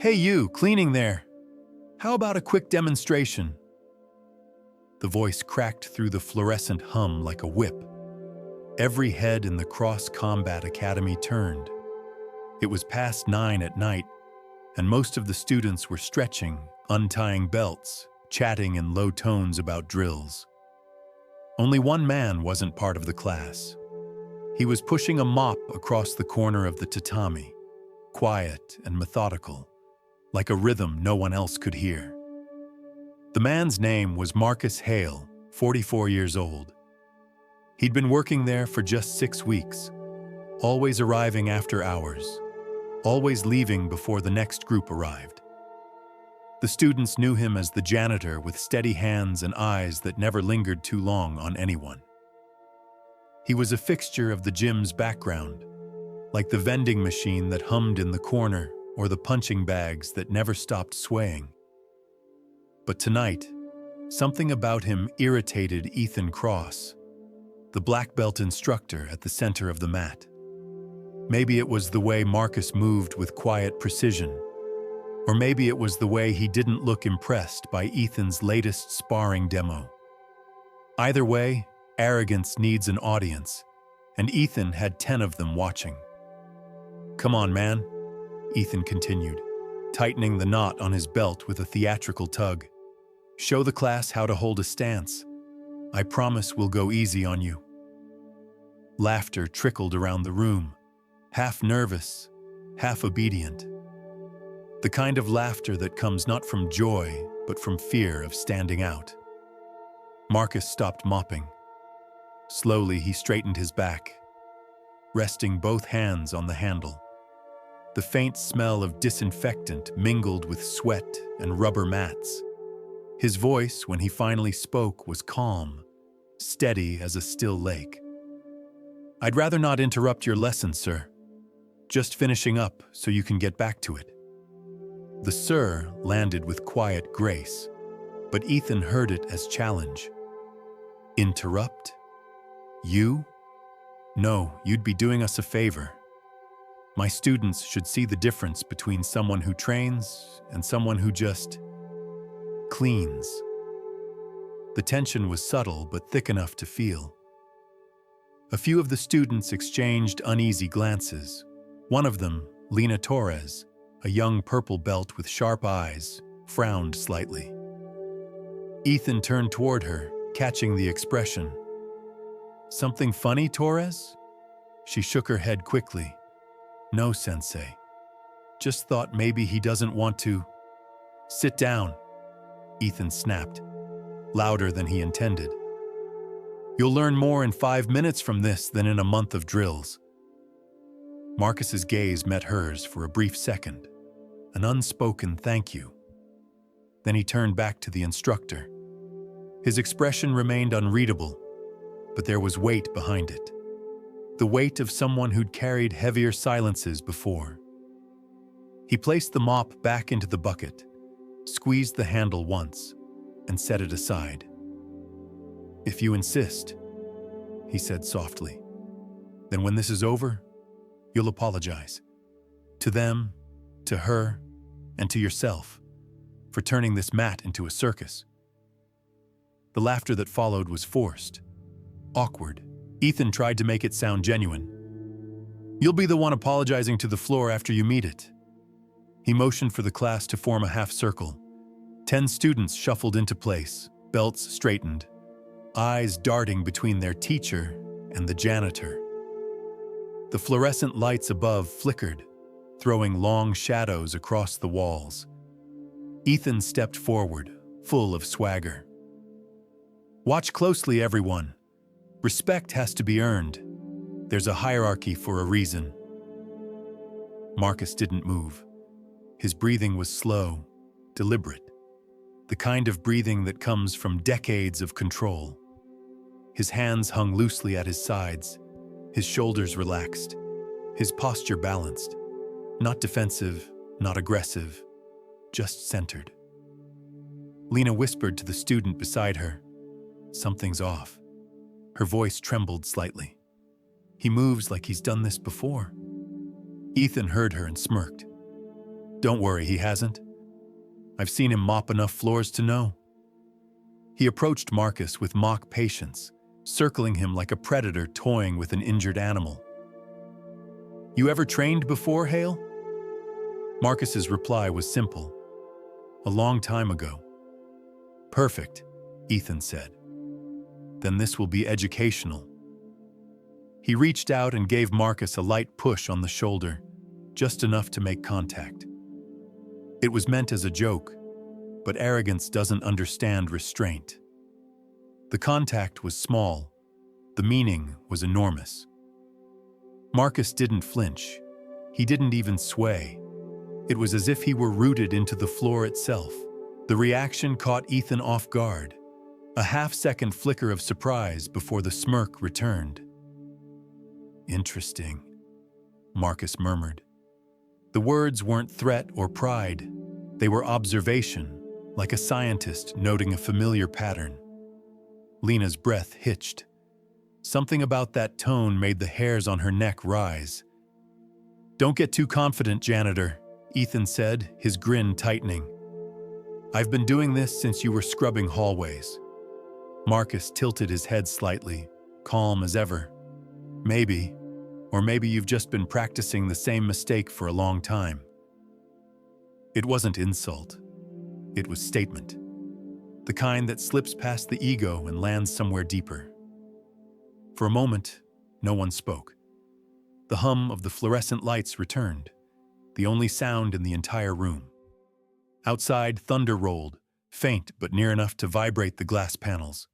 Hey you, cleaning there. How about a quick demonstration? The voice cracked through the fluorescent hum like a whip. Every head in the Cross Combat Academy turned. It was past 9 at night, and most of the students were stretching, untying belts, chatting in low tones about drills. Only one man wasn't part of the class. He was pushing a mop across the corner of the tatami, quiet and methodical, like a rhythm no one else could hear. The man's name was Marcus Hale, 44 years old. He'd been working there for just 6 weeks, always arriving after hours, always leaving before the next group arrived. The students knew him as the janitor with steady hands and eyes that never lingered too long on anyone. He was a fixture of the gym's background, like the vending machine that hummed in the corner or the punching bags that never stopped swaying. But tonight, something about him irritated Ethan Cross, the black belt instructor at the center of the mat. Maybe it was the way Marcus moved with quiet precision, or maybe it was the way he didn't look impressed by Ethan's latest sparring demo. Either way, arrogance needs an audience, and Ethan had 10 of them watching. "Come on, man," Ethan continued, tightening the knot on his belt with a theatrical tug. "Show the class how to hold a stance. I promise we'll go easy on you." Laughter trickled around the room, half nervous, half obedient. The kind of laughter that comes not from joy, but from fear of standing out. Marcus stopped mopping. Slowly, he straightened his back, resting both hands on the handle. The faint smell of disinfectant mingled with sweat and rubber mats. His voice, when he finally spoke, was calm, steady as a still lake. "I'd rather not interrupt your lesson, sir. Just finishing up so you can get back to it." The "sir" landed with quiet grace, but Ethan heard it as challenge. "Interrupt? You? No, you'd be doing us a favor. My students should see the difference between someone who trains and someone who just cleans." The tension was subtle but thick enough to feel. A few of the students exchanged uneasy glances. One of them, Lena Torres, a young purple belt with sharp eyes, frowned slightly. Ethan turned toward her, catching the expression. "Something funny, Torres?" She shook her head quickly. "No, Sensei. Just thought maybe he doesn't want to." "Sit down," Ethan snapped, louder than he intended. "You'll learn more in 5 minutes from this than in a month of drills." Marcus's gaze met hers for a brief second, an unspoken thank you. Then he turned back to the instructor. His expression remained unreadable, but there was weight behind it. The weight of someone who'd carried heavier silences before. He placed the mop back into the bucket, squeezed the handle once, and set it aside. "If you insist," he said softly, "then when this is over, you'll apologize. To them, to her, and to yourself, for turning this mat into a circus." The laughter that followed was forced, awkward. Ethan tried to make it sound genuine. "You'll be the one apologizing to the floor after you meet it." He motioned for the class to form a half circle. 10 students shuffled into place, belts straightened, eyes darting between their teacher and the janitor. The fluorescent lights above flickered, throwing long shadows across the walls. Ethan stepped forward, full of swagger. "Watch closely, everyone. Respect has to be earned. There's a hierarchy for a reason." Marcus didn't move. His breathing was slow, deliberate, the kind of breathing that comes from decades of control. His hands hung loosely at his sides, his shoulders relaxed, his posture balanced, not defensive, not aggressive, just centered. Lena whispered to the student beside her, "Something's off." Her voice trembled slightly. "He moves like he's done this before." Ethan heard her and smirked. Don't worry, he hasn't. I've seen him mop enough floors to know. He approached Marcus with mock patience, circling him like a predator toying with an injured animal. You ever trained before, Hale? Marcus's reply was simple. A long time ago. Perfect, Ethan said. Then this will be educational. He reached out and gave Marcus a light push on the shoulder, just enough to make contact. It was meant as a joke, but arrogance doesn't understand restraint. The contact was small, the meaning was enormous. Marcus didn't flinch. He didn't even sway. It was as if he were rooted into the floor itself. The reaction caught Ethan off guard, a half-second flicker of surprise before the smirk returned. Interesting, Marcus murmured. The words weren't threat or pride. They were observation, like a scientist noting a familiar pattern. Lena's breath hitched. Something about that tone made the hairs on her neck rise. Don't get too confident, Janitor, Ethan said, his grin tightening. I've been doing this since you were scrubbing hallways. Marcus tilted his head slightly, calm as ever. Maybe, or maybe you've just been practicing the same mistake for a long time. It wasn't insult. It was statement. The kind that slips past the ego and lands somewhere deeper. For a moment, no one spoke. The hum of the fluorescent lights returned, the only sound in the entire room. Outside, thunder rolled, faint but near enough to vibrate the glass panels.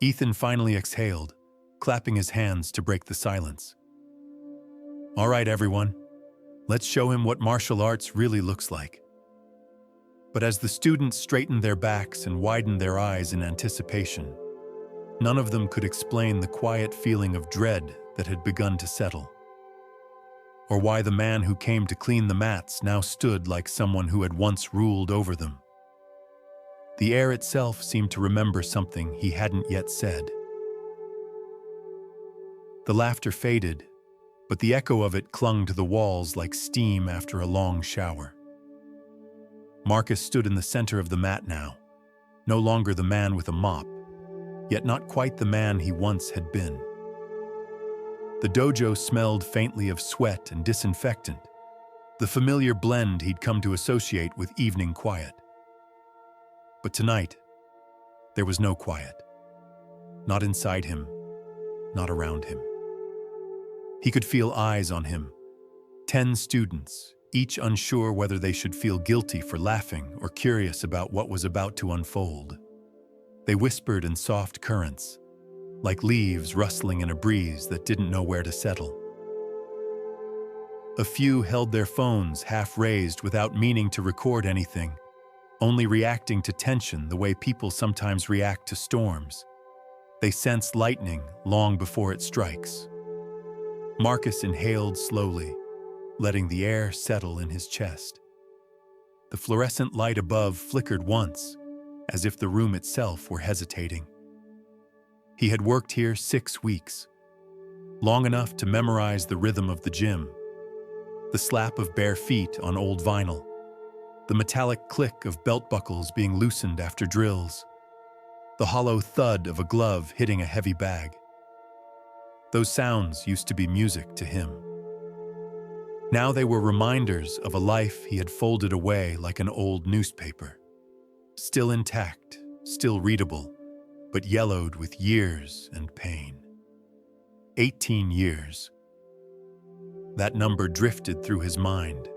Ethan finally exhaled, clapping his hands to break the silence. All right, everyone, let's show him what martial arts really looks like. But as the students straightened their backs and widened their eyes in anticipation, none of them could explain the quiet feeling of dread that had begun to settle, or why the man who came to clean the mats now stood like someone who had once ruled over them. The air itself seemed to remember something he hadn't yet said. The laughter faded, but the echo of it clung to the walls like steam after a long shower. Marcus stood in the center of the mat now, no longer the man with a mop, yet not quite the man he once had been. The dojo smelled faintly of sweat and disinfectant, the familiar blend he'd come to associate with evening quiet. But tonight, there was no quiet. Not inside him, not around him. He could feel eyes on him, 10 students, each unsure whether they should feel guilty for laughing or curious about what was about to unfold. They whispered in soft currents, like leaves rustling in a breeze that didn't know where to settle. A few held their phones half raised without meaning to record anything, only reacting to tension the way people sometimes react to storms. They sense lightning long before it strikes. Marcus inhaled slowly, letting the air settle in his chest. The fluorescent light above flickered once, as if the room itself were hesitating. He had worked here 6 weeks, long enough to memorize the rhythm of the gym, the slap of bare feet on old vinyl, the metallic click of belt buckles being loosened after drills, the hollow thud of a glove hitting a heavy bag. Those sounds used to be music to him. Now they were reminders of a life he had folded away like an old newspaper. Still intact, still readable, but yellowed with years and pain. 18 years. That number drifted through his mind,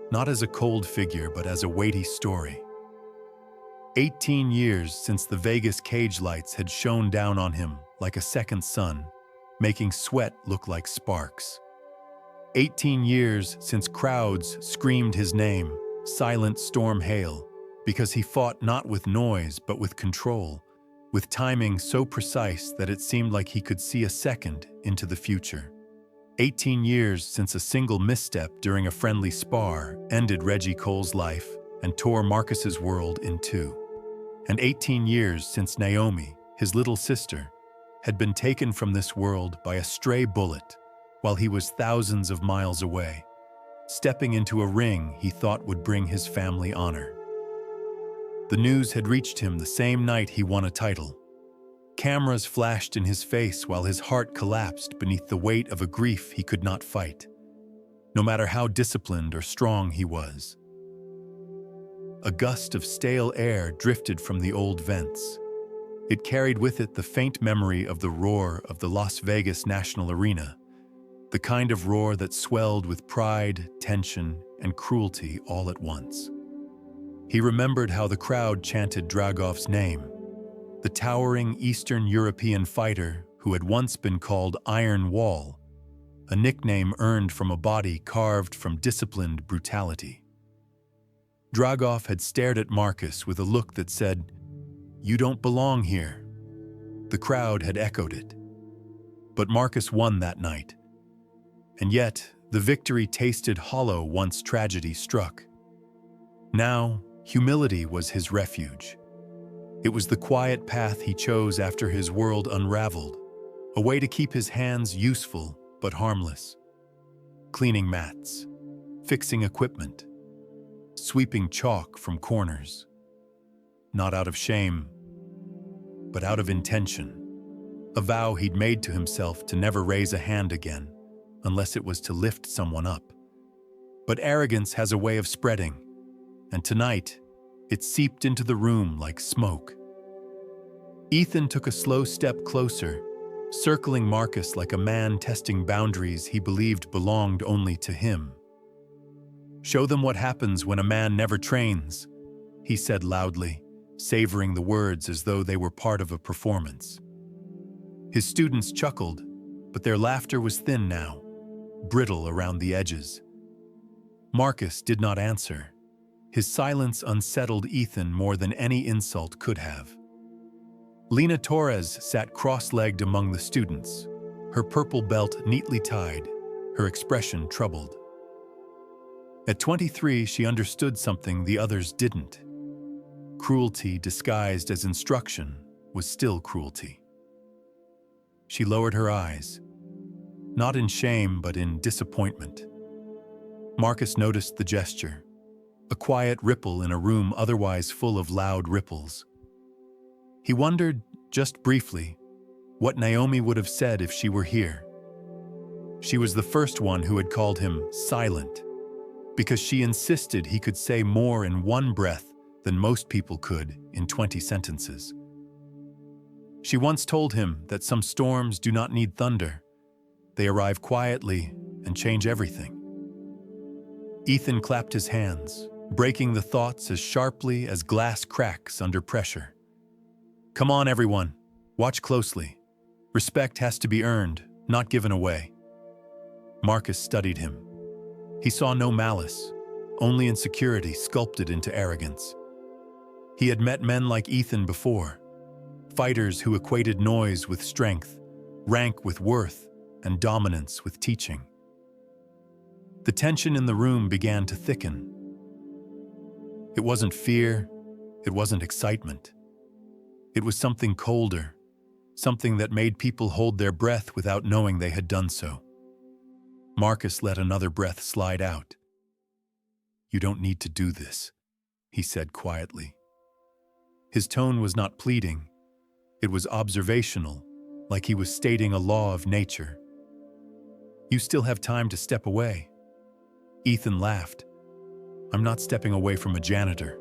not as a cold figure, but as a weighty story. 18 years since the Vegas cage lights had shone down on him like a second sun, making sweat look like sparks. 18 years since crowds screamed his name, Silent Storm Hale, because he fought not with noise but with control, with timing so precise that it seemed like he could see a second into the future. 18 years since a single misstep during a friendly spar ended Reggie Cole's life and tore Marcus's world in two. And 18 years since Naomi, his little sister, had been taken from this world by a stray bullet while he was thousands of miles away. stepping into a ring he thought would bring his family honor. The news had reached him the same night he won a title. Cameras flashed in his face while his heart collapsed beneath the weight of a grief he could not fight, no matter how disciplined or strong he was. A gust of stale air drifted from the old vents. It carried with it the faint memory of the roar of the Las Vegas National Arena, the kind of roar that swelled with pride, tension, and cruelty all at once. He remembered how the crowd chanted Dragov's name, the towering Eastern European fighter who had once been called Iron Wall, a nickname earned from a body carved from disciplined brutality. Dragov had stared at Marcus with a look that said, "You don't belong here." The crowd had echoed it. But Marcus won that night. And yet, the victory tasted hollow once tragedy struck. Now, humility was his refuge. It was the quiet path he chose after his world unraveled, a way to keep his hands useful but harmless. Cleaning mats, fixing equipment, sweeping chalk from corners. Not out of shame, but out of intention. A vow he'd made to himself to never raise a hand again, unless it was to lift someone up. But arrogance has a way of spreading, and tonight, it seeped into the room like smoke. Ethan took a slow step closer, circling Marcus like a man testing boundaries he believed belonged only to him. "Show them what happens when a man never trains," he said loudly, savoring the words as though they were part of a performance. His students chuckled, but their laughter was thin now, brittle around the edges. Marcus did not answer. His silence unsettled Ethan more than any insult could have. Lena Torres sat cross-legged among the students, her purple belt neatly tied, her expression troubled. At 23, she understood something the others didn't. Cruelty disguised as instruction was still cruelty. She lowered her eyes, not in shame but in disappointment. Marcus noticed the gesture, a quiet ripple in a room otherwise full of loud ripples. He wondered, just briefly, what Naomi would have said if she were here. She was the first one who had called him silent, because she insisted he could say more in one breath than most people could in 20 sentences. She once told him that some storms do not need thunder. They arrive quietly and change everything. Ethan clapped his hands, breaking the thoughts as sharply as glass cracks under pressure. "Come on, everyone. Watch closely. Respect has to be earned, not given away." Marcus studied him. He saw no malice, only insecurity sculpted into arrogance. He had met men like Ethan before, fighters who equated noise with strength, rank with worth, and dominance with teaching. The tension in the room began to thicken. It wasn't fear, it wasn't excitement. It was something colder, something that made people hold their breath without knowing they had done so. Marcus let another breath slide out. "You don't need to do this," he said quietly. His tone was not pleading. It was observational, like he was stating a law of nature. "You still have time to step away." Ethan laughed. "I'm not stepping away from a janitor."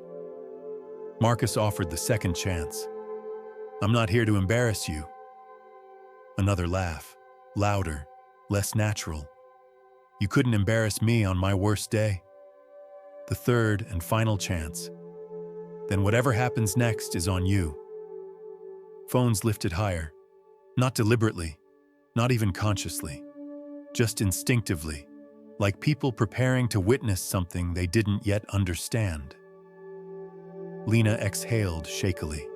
Marcus offered the second chance. "I'm not here to embarrass you." Another laugh, louder, less natural. "You couldn't embarrass me on my worst day." The third and final chance. "Then whatever happens next is on you." Phones lifted higher, not deliberately, not even consciously, just instinctively, like people preparing to witness something they didn't yet understand. Lena exhaled shakily.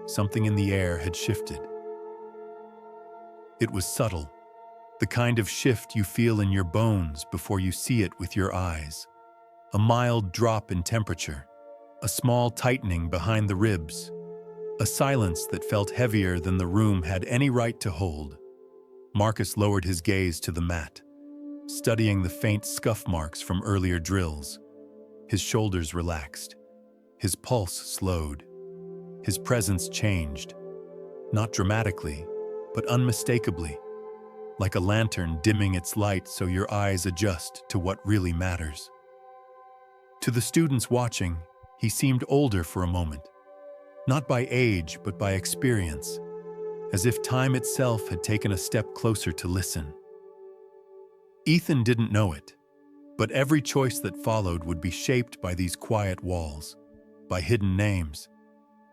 Something in the air had shifted. It was subtle, the kind of shift you feel in your bones before you see it with your eyes. A mild drop in temperature, a small tightening behind the ribs, a silence that felt heavier than the room had any right to hold. Marcus lowered his gaze to the mat, studying the faint scuff marks from earlier drills. His shoulders relaxed. His pulse slowed. His presence changed, not dramatically, but unmistakably, like a lantern dimming its light so your eyes adjust to what really matters. To the students watching, he seemed older for a moment, not by age but by experience, as if time itself had taken a step closer to listen. Ethan didn't know it, but every choice that followed would be shaped by these quiet walls, by hidden names,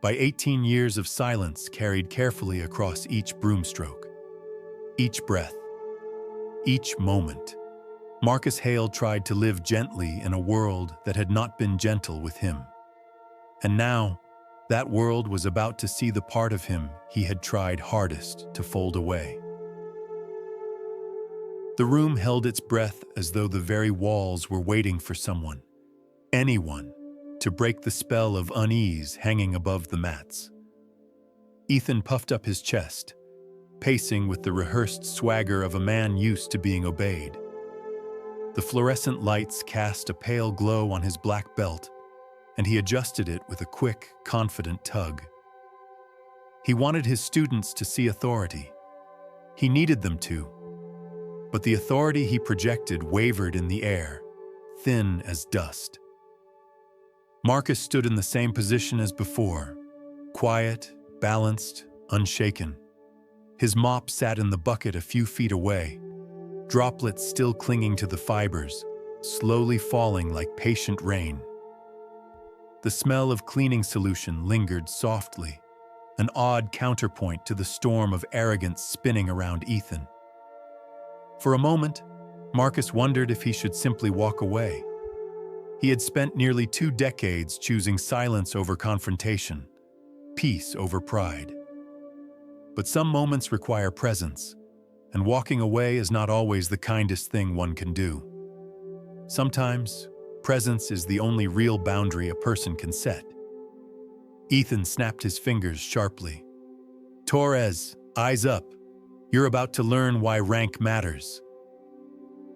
by 18 years of silence carried carefully across each broomstroke, each breath, each moment. Marcus Hale tried to live gently in a world that had not been gentle with him. And now, that world was about to see the part of him he had tried hardest to fold away. The room held its breath as though the very walls were waiting for someone, anyone, to break the spell of unease hanging above the mats. Ethan puffed up his chest, pacing with the rehearsed swagger of a man used to being obeyed. The fluorescent lights cast a pale glow on his black belt, and he adjusted it with a quick, confident tug. He wanted his students to see authority. He needed them to. But the authority he projected wavered in the air, thin as dust. Marcus stood in the same position as before, quiet, balanced, unshaken. His mop sat in the bucket a few feet away, droplets still clinging to the fibers, slowly falling like patient rain. The smell of cleaning solution lingered softly, an odd counterpoint to the storm of arrogance spinning around Ethan. For a moment, Marcus wondered if he should simply walk away. He had spent nearly 2 decades choosing silence over confrontation, peace over pride. But some moments require presence, and walking away is not always the kindest thing one can do. Sometimes, presence is the only real boundary a person can set. Ethan snapped his fingers sharply. "Torres, eyes up. You're about to learn why rank matters."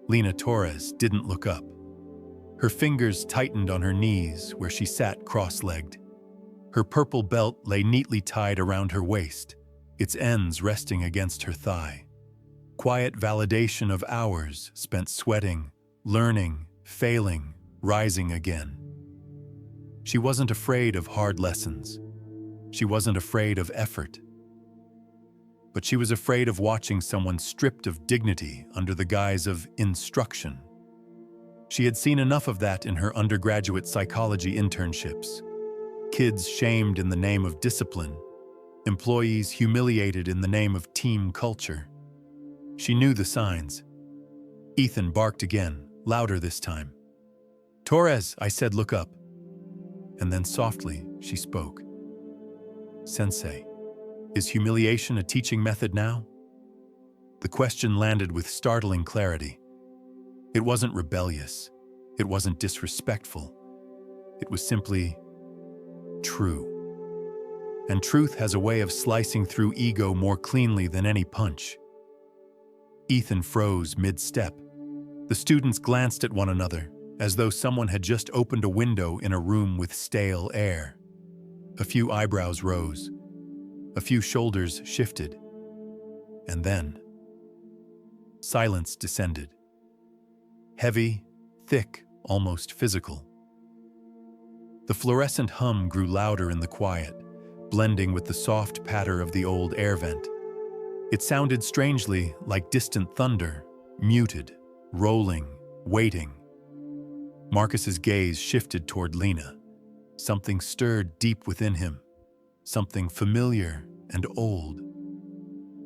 Lena Torres didn't look up. Her fingers tightened on her knees where she sat cross-legged. Her purple belt lay neatly tied around her waist, its ends resting against her thigh. Quiet validation of hours spent sweating, learning, failing, rising again. She wasn't afraid of hard lessons. She wasn't afraid of effort. But she was afraid of watching someone stripped of dignity under the guise of instruction. She had seen enough of that in her undergraduate psychology internships. Kids shamed in the name of discipline, employees humiliated in the name of team culture. She knew the signs. Ethan barked again, louder this time. "Torres," I said, "look up." And then softly, she spoke. "Sensei, is humiliation a teaching method now?" The question landed with startling clarity. It wasn't rebellious. It wasn't disrespectful. It was simply true. And truth has a way of slicing through ego more cleanly than any punch. Ethan froze mid-step. The students glanced at one another, as though someone had just opened a window in a room with stale air. A few eyebrows rose. A few shoulders shifted. And then, silence descended. Heavy, thick, almost physical. The fluorescent hum grew louder in the quiet, blending with the soft patter of the old air vent. It sounded strangely like distant thunder, muted, rolling, waiting. Marcus's gaze shifted toward Lena. Something stirred deep within him, something familiar and old.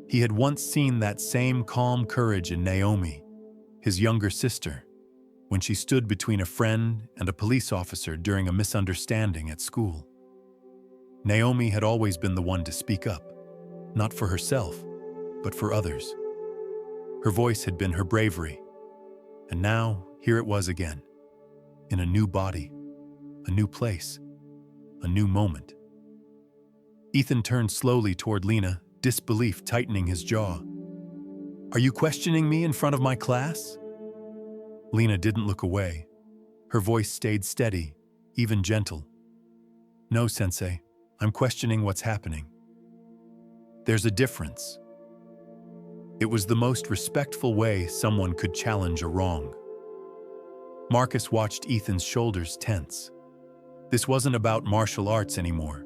He had once seen that same calm courage in Naomi, his younger sister, when she stood between a friend and a police officer during a misunderstanding at school. Naomi had always been the one to speak up, not for herself, but for others. Her voice had been her bravery, and now here it was again, in a new body, a new place, a new moment. Ethan turned slowly toward Lena, disbelief tightening his jaw. "Are you questioning me in front of my class?" Lena didn't look away. Her voice stayed steady, even gentle. No, Sensei, I'm questioning what's happening. There's a difference. It was the most respectful way someone could challenge a wrong. Marcus watched Ethan's shoulders tense. This wasn't about martial arts anymore.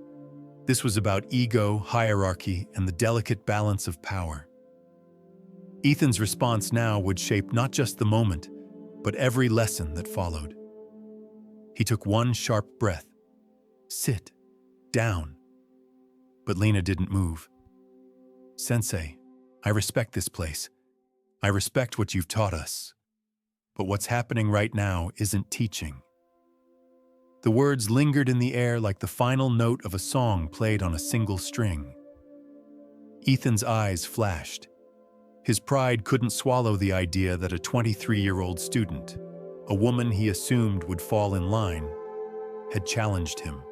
This was about ego, hierarchy, and the delicate balance of power. Ethan's response now would shape not just the moment, but every lesson that followed. He took one sharp breath. Sit. Down. But Lena didn't move. Sensei, I respect this place. I respect what you've taught us. But what's happening right now isn't teaching. The words lingered in the air like the final note of a song played on a single string. Ethan's eyes flashed. His pride couldn't swallow the idea that a 23-year-old student, a woman he assumed would fall in line, had challenged him.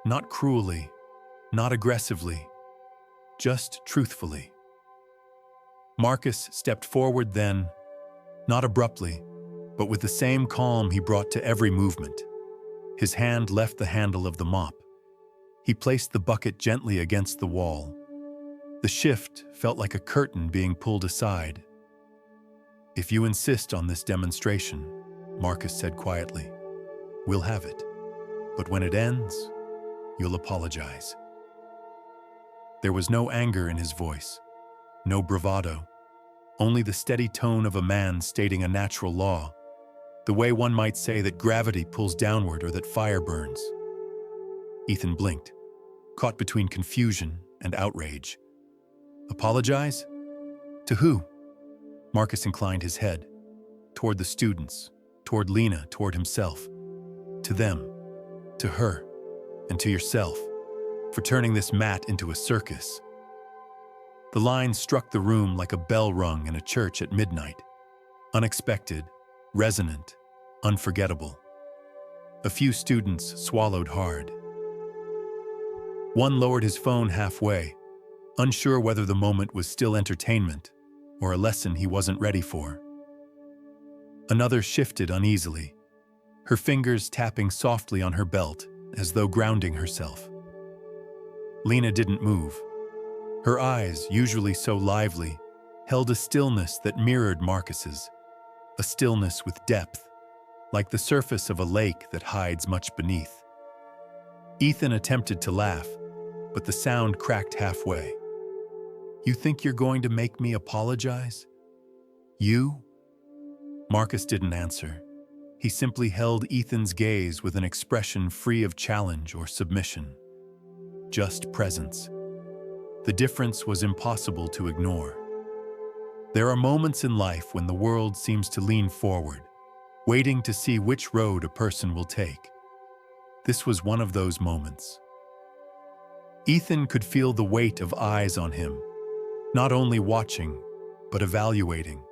Not cruelly, not aggressively, just truthfully. Marcus stepped forward then, not abruptly, but with the same calm he brought to every movement. His hand left the handle of the mop. He placed the bucket gently against the wall. The shift felt like a curtain being pulled aside. If you insist on this demonstration, Marcus said quietly, we'll have it. But when it ends, you'll apologize. There was no anger in his voice, no bravado, only the steady tone of a man stating a natural law, the way one might say that gravity pulls downward or that fire burns. Ethan blinked, caught between confusion and outrage. Apologize? To who? Marcus inclined his head, toward the students, toward Lena, toward himself. To them, to her, and to yourself, for turning this mat into a circus. The line struck the room like a bell rung in a church at midnight. Unexpected, resonant, unforgettable. A few students swallowed hard. One lowered his phone halfway, unsure whether the moment was still entertainment or a lesson he wasn't ready for. Another shifted uneasily, her fingers tapping softly on her belt as though grounding herself. Lena didn't move. Her eyes, usually so lively, held a stillness that mirrored Marcus's, a stillness with depth, like the surface of a lake that hides much beneath. Ethan attempted to laugh, but the sound cracked halfway. You think you're going to make me apologize? You? Marcus didn't answer. He simply held Ethan's gaze with an expression free of challenge or submission. Just presence. The difference was impossible to ignore. There are moments in life when the world seems to lean forward, waiting to see which road a person will take. This was one of those moments. Ethan could feel the weight of eyes on him, not only watching, but evaluating.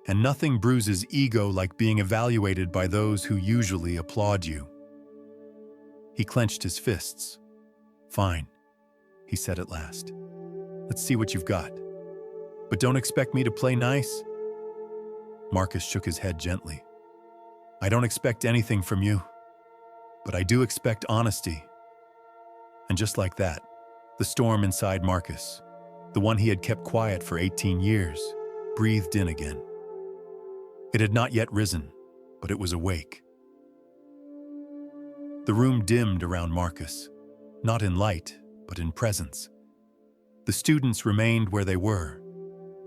And nothing bruises ego like being evaluated by those who usually applaud you. He clenched his fists. Fine, he said at last. Let's see what you've got. But don't expect me to play nice. Marcus shook his head gently. I don't expect anything from you, but I do expect honesty. And just like that, the storm inside Marcus, the one he had kept quiet for 18 years, breathed in again. It had not yet risen, but it was awake. The room dimmed around Marcus, not in light, but in presence. The students remained where they were,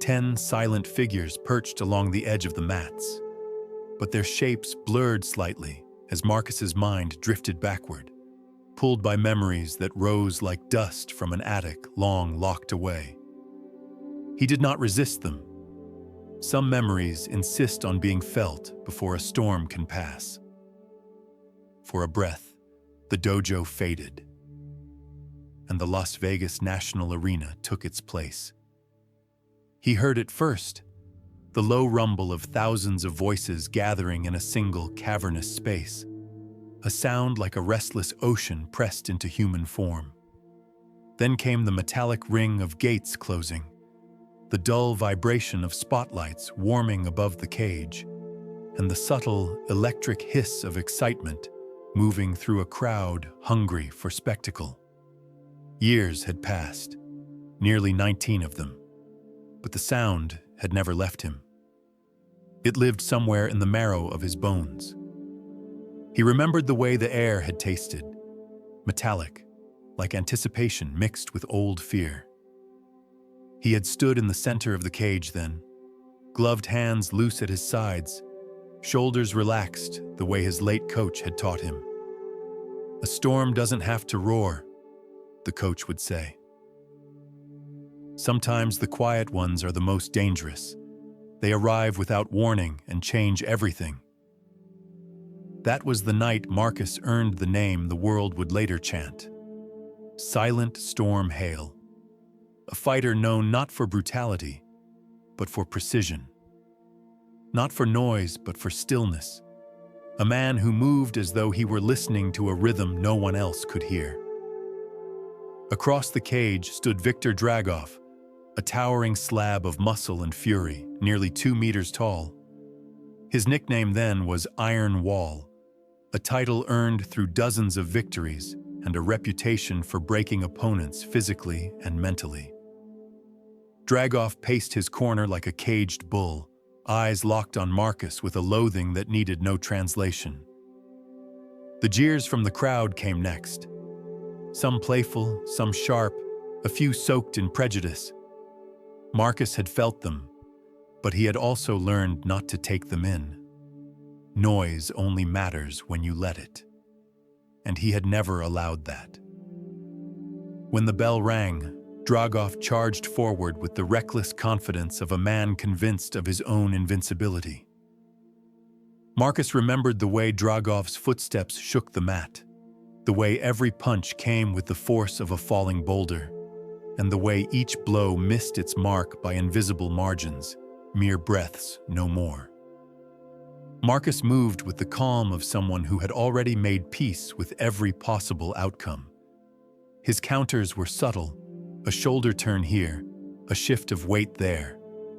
10 silent figures perched along the edge of the mats. But their shapes blurred slightly as Marcus's mind drifted backward, pulled by memories that rose like dust from an attic long locked away. He did not resist them. Some memories insist on being felt before a storm can pass. For a breath, the dojo faded, and the Las Vegas National Arena took its place. He heard it first, the low rumble of thousands of voices gathering in a single cavernous space, a sound like a restless ocean pressed into human form. Then came the metallic ring of gates closing, the dull vibration of spotlights warming above the cage, and the subtle, electric hiss of excitement moving through a crowd hungry for spectacle. Years had passed, nearly 19 of them, but the sound had never left him. It lived somewhere in the marrow of his bones. He remembered the way the air had tasted, metallic, like anticipation mixed with old fear. He had stood in the center of the cage then, gloved hands loose at his sides, shoulders relaxed the way his late coach had taught him. "A storm doesn't have to roar," the coach would say. "Sometimes the quiet ones are the most dangerous. They arrive without warning and change everything." That was the night Marcus earned the name the world would later chant. Silent Storm Hale. A fighter known not for brutality, but for precision. Not for noise, but for stillness. A man who moved as though he were listening to a rhythm no one else could hear. Across the cage stood Viktor Dragov, a towering slab of muscle and fury, nearly 2 meters tall. His nickname then was Iron Wall, a title earned through dozens of victories and a reputation for breaking opponents physically and mentally. Dragov paced his corner like a caged bull, eyes locked on Marcus with a loathing that needed no translation. The jeers from the crowd came next. Some playful, some sharp, a few soaked in prejudice. Marcus had felt them, but he had also learned not to take them in. Noise only matters when you let it. And he had never allowed that. When the bell rang, Dragov charged forward with the reckless confidence of a man convinced of his own invincibility. Marcus remembered the way Dragov's footsteps shook the mat, the way every punch came with the force of a falling boulder, and the way each blow missed its mark by invisible margins, mere breaths, no more. Marcus moved with the calm of someone who had already made peace with every possible outcome. His counters were subtle, a shoulder turn here, a shift of weight there,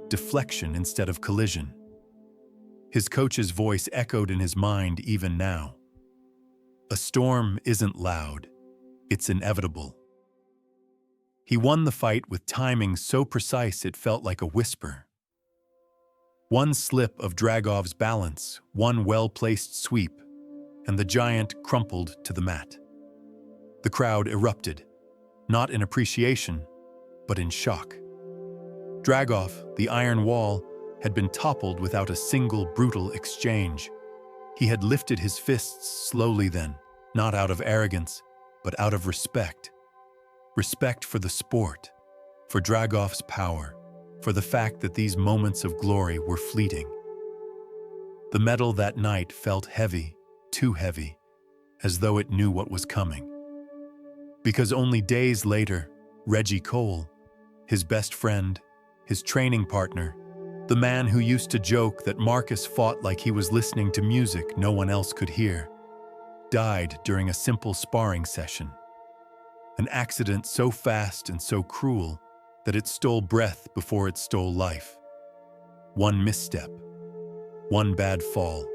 deflection instead of collision. His coach's voice echoed in his mind even now. A storm isn't loud, it's inevitable. He won the fight with timing so precise it felt like a whisper. One slip of Dragov's balance, one well-placed sweep, and the giant crumpled to the mat. The crowd erupted, not in appreciation, but in shock. Dragov, the Iron Wall, had been toppled without a single brutal exchange. He had lifted his fists slowly then, not out of arrogance, but out of respect. Respect for the sport, for Dragov's power, for the fact that these moments of glory were fleeting. The metal that night felt heavy, too heavy, as though it knew what was coming. Because only days later, Reggie Cole, his best friend, his training partner, the man who used to joke that Marcus fought like he was listening to music no one else could hear, died during a simple sparring session. An accident so fast and so cruel that it stole breath before it stole life. One misstep, one bad fall.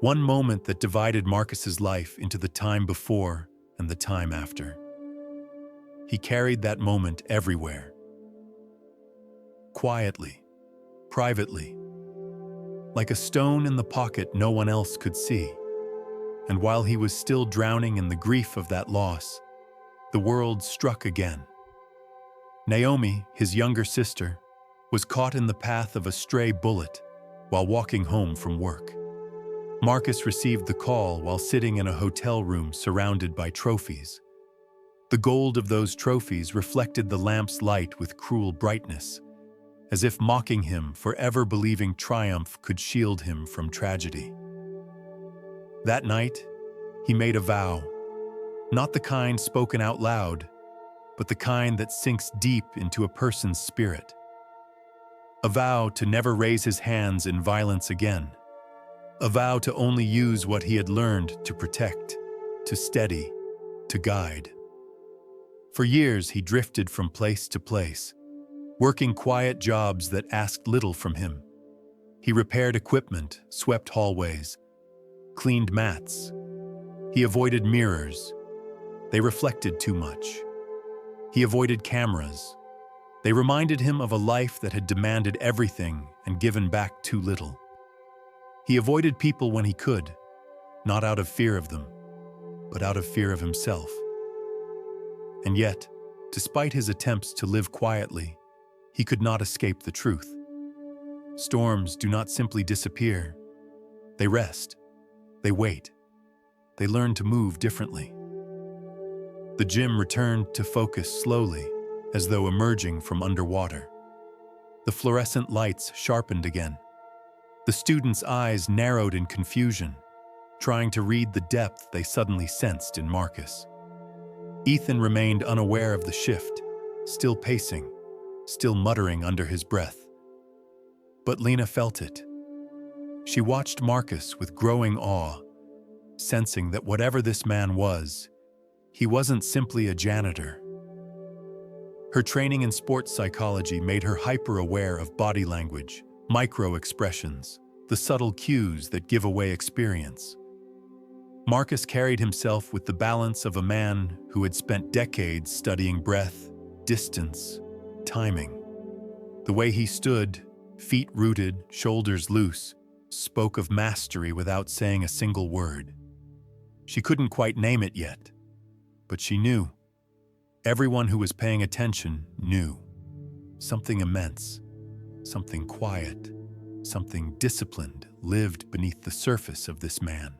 One moment that divided Marcus's life into the time before and the time after. He carried that moment everywhere. Quietly, privately, like a stone in the pocket no one else could see. And while he was still drowning in the grief of that loss, the world struck again. Naomi, his younger sister, was caught in the path of a stray bullet while walking home from work. Marcus received the call while sitting in a hotel room surrounded by trophies. The gold of those trophies reflected the lamp's light with cruel brightness, as if mocking him for ever believing triumph could shield him from tragedy. That night, he made a vow, not the kind spoken out loud, but the kind that sinks deep into a person's spirit. A vow to never raise his hands in violence again. A vow to only use what he had learned to protect, to steady, to guide. For years he drifted from place to place, working quiet jobs that asked little from him. He repaired equipment, swept hallways, cleaned mats. He avoided mirrors. They reflected too much. He avoided cameras. They reminded him of a life that had demanded everything and given back too little. He avoided people when he could, not out of fear of them, but out of fear of himself. And yet, despite his attempts to live quietly, he could not escape the truth. Storms do not simply disappear. They rest. They wait. They learn to move differently. The gym returned to focus slowly, as though emerging from underwater. The fluorescent lights sharpened again. The students' eyes narrowed in confusion, trying to read the depth they suddenly sensed in Marcus. Ethan remained unaware of the shift, still pacing, still muttering under his breath. But Lena felt it. She watched Marcus with growing awe, sensing that whatever this man was, he wasn't simply a janitor. Her training in sports psychology made her hyper-aware of body language, micro-expressions, the subtle cues that give away experience. Marcus carried himself with the balance of a man who had spent decades studying breath, distance, timing. The way he stood, feet rooted, shoulders loose, spoke of mastery without saying a single word. She couldn't quite name it yet, but she knew. Everyone who was paying attention knew. Something immense, something quiet, something disciplined lived beneath the surface of this man.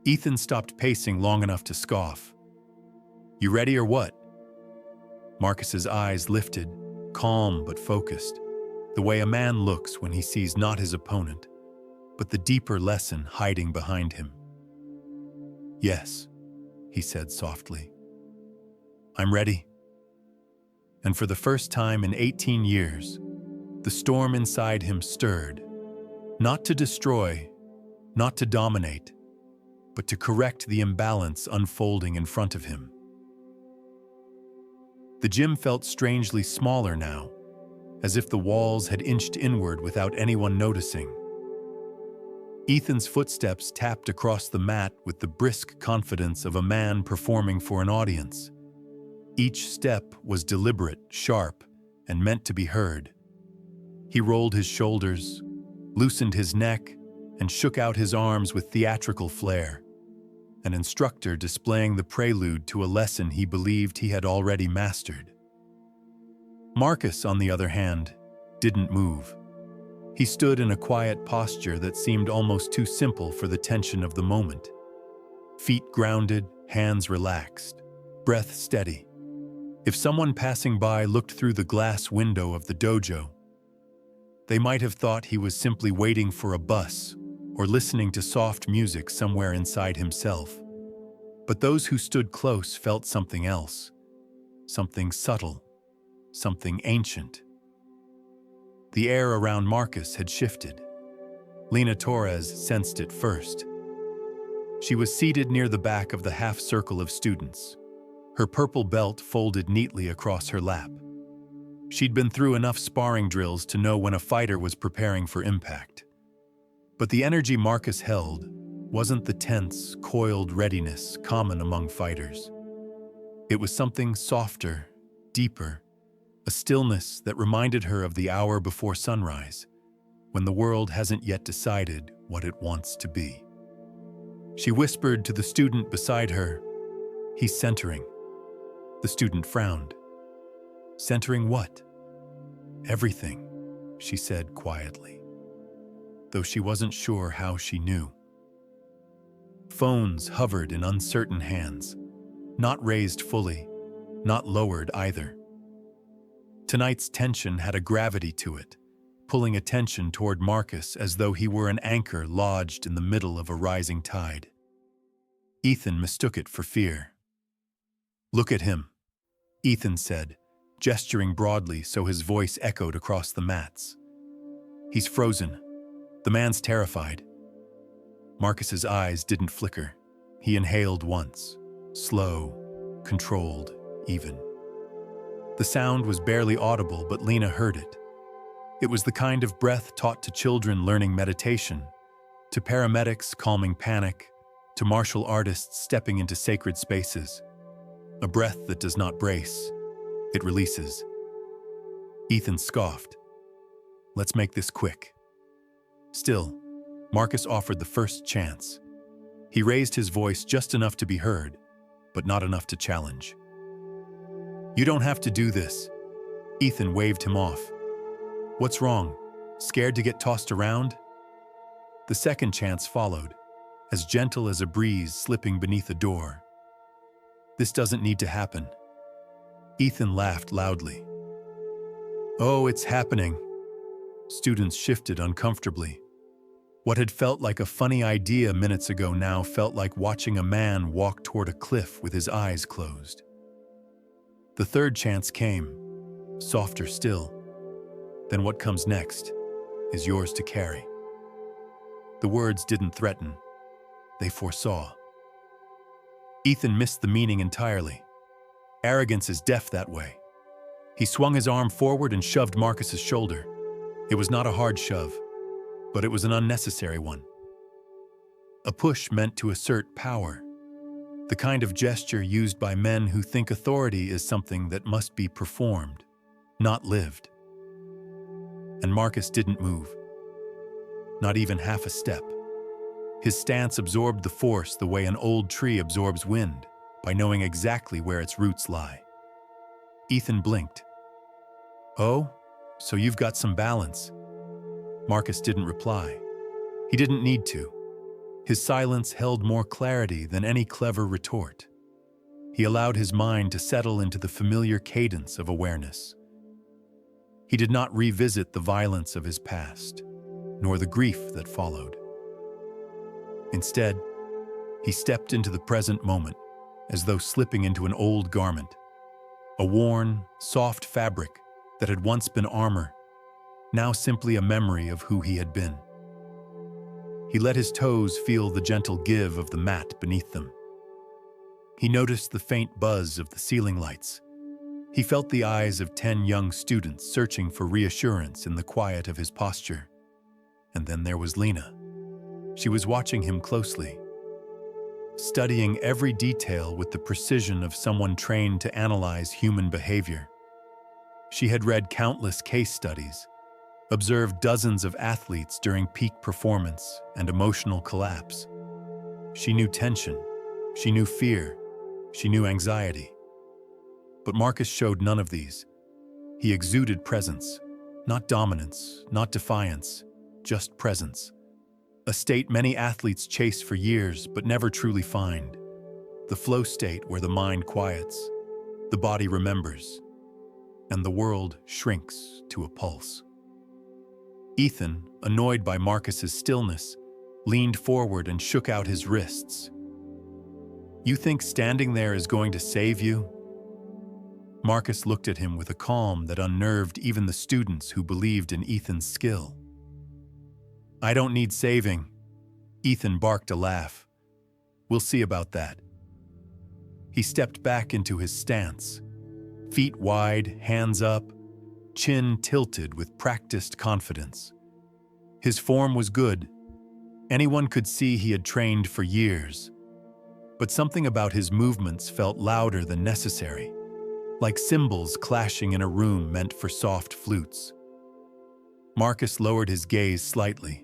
Ethan stopped pacing long enough to scoff. "You ready or what?" Marcus's eyes lifted, calm but focused, the way a man looks when he sees not his opponent, but the deeper lesson hiding behind him. "Yes," he said softly. "I'm ready." And for the first time in 18 years, the storm inside him stirred, not to destroy, not to dominate, but to correct the imbalance unfolding in front of him. The gym felt strangely smaller now, as if the walls had inched inward without anyone noticing. Ethan's footsteps tapped across the mat with the brisk confidence of a man performing for an audience. Each step was deliberate, sharp, and meant to be heard. He rolled his shoulders, loosened his neck, and shook out his arms with theatrical flair, an instructor displaying the prelude to a lesson he believed he had already mastered. Marcus, on the other hand, didn't move. He stood in a quiet posture that seemed almost too simple for the tension of the moment. Feet grounded, hands relaxed, breath steady. If someone passing by looked through the glass window of the dojo, they might have thought he was simply waiting for a bus or listening to soft music somewhere inside himself. But those who stood close felt something else, something subtle, something ancient. The air around Marcus had shifted. Lena Torres sensed it first. She was seated near the back of the half-circle of students, her purple belt folded neatly across her lap. She'd been through enough sparring drills to know when a fighter was preparing for impact. But the energy Marcus held wasn't the tense, coiled readiness common among fighters. It was something softer, deeper, a stillness that reminded her of the hour before sunrise, when the world hasn't yet decided what it wants to be. She whispered to the student beside her, "He's centering." The student frowned. "Centering what?" "Everything," she said quietly, though she wasn't sure how she knew. Phones hovered in uncertain hands, not raised fully, not lowered either. Tonight's tension had a gravity to it, pulling attention toward Marcus as though he were an anchor lodged in the middle of a rising tide. Ethan mistook it for fear. "Look at him," Ethan said, gesturing broadly so his voice echoed across the mats. "He's frozen. The man's terrified." Marcus's eyes didn't flicker. He inhaled once, slow, controlled, even. The sound was barely audible, but Lena heard it. It was the kind of breath taught to children learning meditation, to paramedics calming panic, to martial artists stepping into sacred spaces. A breath that does not brace, it releases. Ethan scoffed. Let's make this quick. Still, Marcus offered the first chance. He raised his voice just enough to be heard, but not enough to challenge. You don't have to do this. Ethan waved him off. What's wrong? Scared to get tossed around? The second chance followed, as gentle as a breeze slipping beneath a door. This doesn't need to happen. Ethan laughed loudly. Oh, it's happening. Students shifted uncomfortably. What had felt like a funny idea minutes ago now felt like watching a man walk toward a cliff with his eyes closed. The third chance came, softer still. Then what comes next is yours to carry. The words didn't threaten. They foresaw. Ethan missed the meaning entirely. Arrogance is deaf that way. He swung his arm forward and shoved Marcus's shoulder. It was not a hard shove, but it was an unnecessary one. A push meant to assert power, the kind of gesture used by men who think authority is something that must be performed, not lived. And Marcus didn't move, not even half a step. His stance absorbed the force the way an old tree absorbs wind, by knowing exactly where its roots lie. Ethan blinked. Oh, so you've got some balance. Marcus didn't reply. He didn't need to. His silence held more clarity than any clever retort. He allowed his mind to settle into the familiar cadence of awareness. He did not revisit the violence of his past, nor the grief that followed. Instead, he stepped into the present moment, as though slipping into an old garment, a worn, soft fabric that had once been armor, now simply a memory of who he had been. He let his toes feel the gentle give of the mat beneath them. He noticed the faint buzz of the ceiling lights. He felt the eyes of 10 young students searching for reassurance in the quiet of his posture. And then there was Lena. She was watching him closely, studying every detail with the precision of someone trained to analyze human behavior. She had read countless case studies, observed dozens of athletes during peak performance and emotional collapse. She knew tension, she knew fear, she knew anxiety. But Marcus showed none of these. He exuded presence, not dominance, not defiance, just presence. A state many athletes chase for years but never truly find. The flow state where the mind quiets, the body remembers, and the world shrinks to a pulse. Ethan, annoyed by Marcus's stillness, leaned forward and shook out his wrists. You think standing there is going to save you? Marcus looked at him with a calm that unnerved even the students who believed in Ethan's skill. I don't need saving. Ethan barked a laugh. We'll see about that. He stepped back into his stance, feet wide, hands up, chin tilted with practiced confidence. His form was good. Anyone could see he had trained for years. But something about his movements felt louder than necessary, like cymbals clashing in a room meant for soft flutes. Marcus lowered his gaze slightly,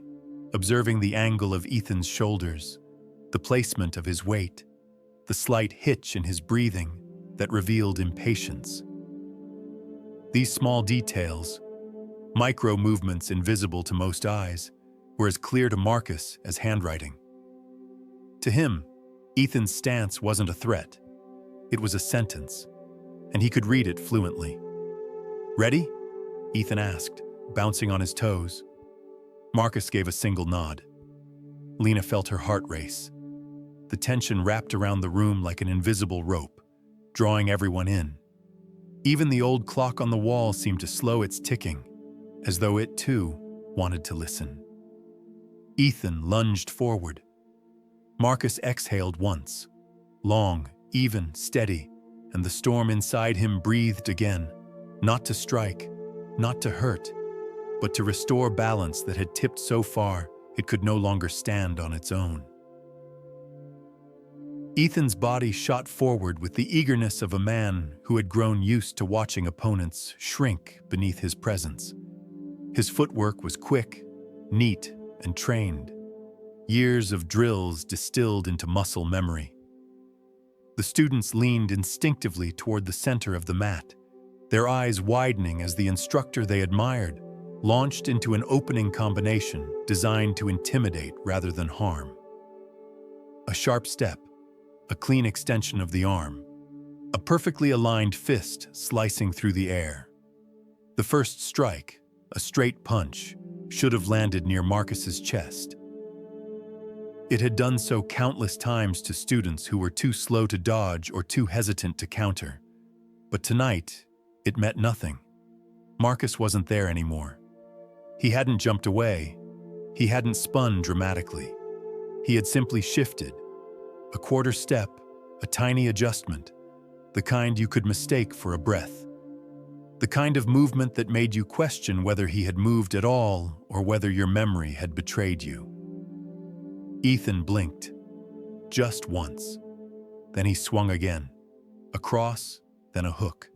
observing the angle of Ethan's shoulders, the placement of his weight, the slight hitch in his breathing that revealed impatience. These small details, micro movements invisible to most eyes, were as clear to Marcus as handwriting. To him, Ethan's stance wasn't a threat. It was a sentence, and he could read it fluently. Ready? Ethan asked, bouncing on his toes. Marcus gave a single nod. Lena felt her heart race. The tension wrapped around the room like an invisible rope, drawing everyone in. Even the old clock on the wall seemed to slow its ticking, as though it too wanted to listen. Ethan lunged forward. Marcus exhaled once, long, even, steady, and the storm inside him breathed again, not to strike, not to hurt, but to restore balance that had tipped so far it could no longer stand on its own. Ethan's body shot forward with the eagerness of a man who had grown used to watching opponents shrink beneath his presence. His footwork was quick, neat, and trained. Years of drills distilled into muscle memory. The students leaned instinctively toward the center of the mat, their eyes widening as the instructor they admired launched into an opening combination designed to intimidate rather than harm. A sharp step, a clean extension of the arm, a perfectly aligned fist slicing through the air. The first strike, a straight punch, should have landed near Marcus's chest. It had done so countless times to students who were too slow to dodge or too hesitant to counter. But tonight, it meant nothing. Marcus wasn't there anymore. He hadn't jumped away. He hadn't spun dramatically. He had simply shifted. A quarter step, a tiny adjustment, the kind you could mistake for a breath. The kind of movement that made you question whether he had moved at all or whether your memory had betrayed you. Ethan blinked, just once. Then he swung again, a cross, then a hook.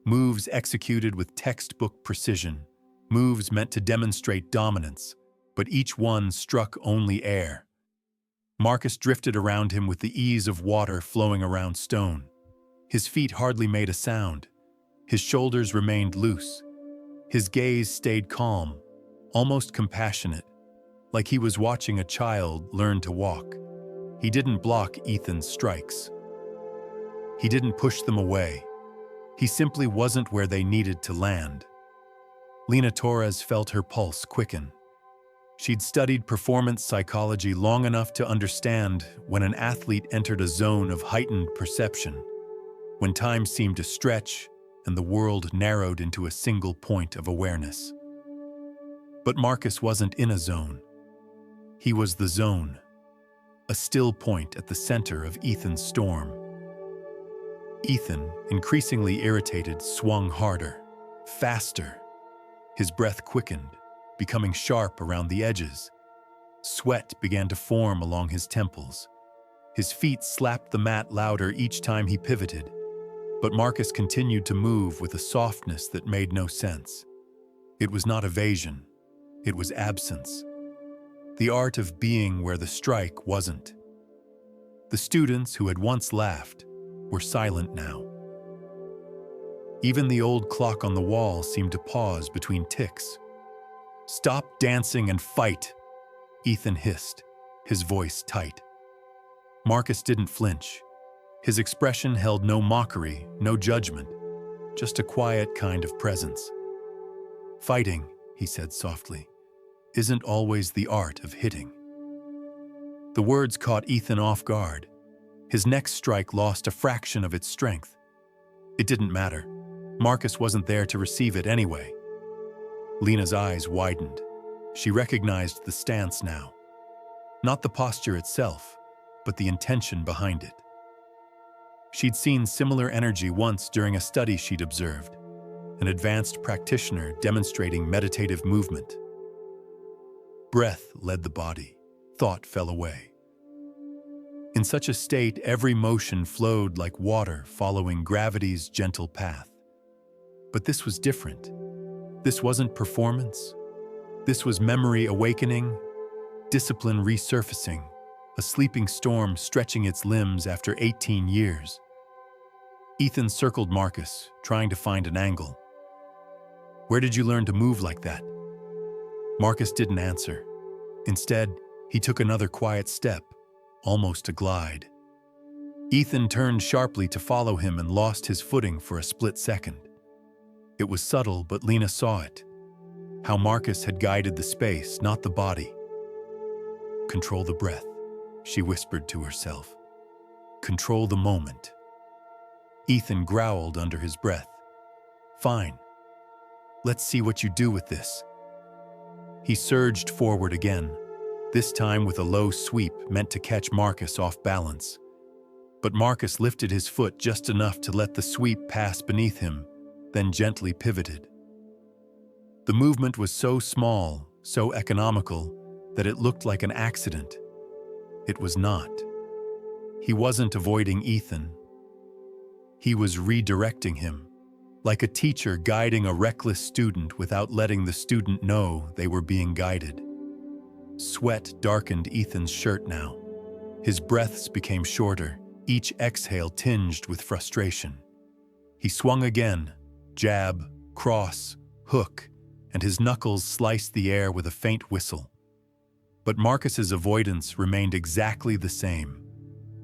Moves executed with textbook precision, moves meant to demonstrate dominance, but each one struck only air. Marcus drifted around him with the ease of water flowing around stone. His feet hardly made a sound. His shoulders remained loose. His gaze stayed calm, almost compassionate, like he was watching a child learn to walk. He didn't block Ethan's strikes. He didn't push them away. He simply wasn't where they needed to land. Lena Torres felt her pulse quicken. She'd studied performance psychology long enough to understand when an athlete entered a zone of heightened perception, when time seemed to stretch and the world narrowed into a single point of awareness. But Marcus wasn't in a zone. He was the zone, a still point at the center of Ethan's storm. Ethan, increasingly irritated, swung harder, faster. His breath quickened, becoming sharp around the edges. Sweat began to form along his temples. His feet slapped the mat louder each time he pivoted, but Marcus continued to move with a softness that made no sense. It was not evasion, it was absence. The art of being where the strike wasn't. The students who had once laughed were silent now. Even the old clock on the wall seemed to pause between ticks. "Stop dancing and fight," Ethan hissed, his voice tight. Marcus didn't flinch. His expression held no mockery, no judgment, just a quiet kind of presence. "Fighting," he said softly, "isn't always the art of hitting." The words caught Ethan off guard. His next strike lost a fraction of its strength. It didn't matter. Marcus wasn't there to receive it anyway. Lena's eyes widened. She recognized the stance now. Not the posture itself, but the intention behind it. She'd seen similar energy once during a study she'd observed, an advanced practitioner demonstrating meditative movement. Breath led the body, thought fell away. In such a state, every motion flowed like water following gravity's gentle path. But this was different. This wasn't performance. This was memory awakening, discipline resurfacing, a sleeping storm stretching its limbs after 18 years. Ethan circled Marcus, trying to find an angle. "Where did you learn to move like that?" Marcus didn't answer. Instead, he took another quiet step, almost a glide. Ethan turned sharply to follow him and lost his footing for a split second. It was subtle, but Lena saw it. How Marcus had guided the space, not the body. "Control the breath," she whispered to herself. "Control the moment." Ethan growled under his breath. "Fine. Let's see what you do with this." He surged forward again, this time with a low sweep meant to catch Marcus off balance. But Marcus lifted his foot just enough to let the sweep pass beneath him, then gently pivoted. The movement was so small, so economical, that it looked like an accident. It was not. He wasn't avoiding Ethan. He was redirecting him, like a teacher guiding a reckless student without letting the student know they were being guided. Sweat darkened Ethan's shirt now. His breaths became shorter, each exhale tinged with frustration. He swung again, jab, cross, hook, and his knuckles sliced the air with a faint whistle. But Marcus's avoidance remained exactly the same.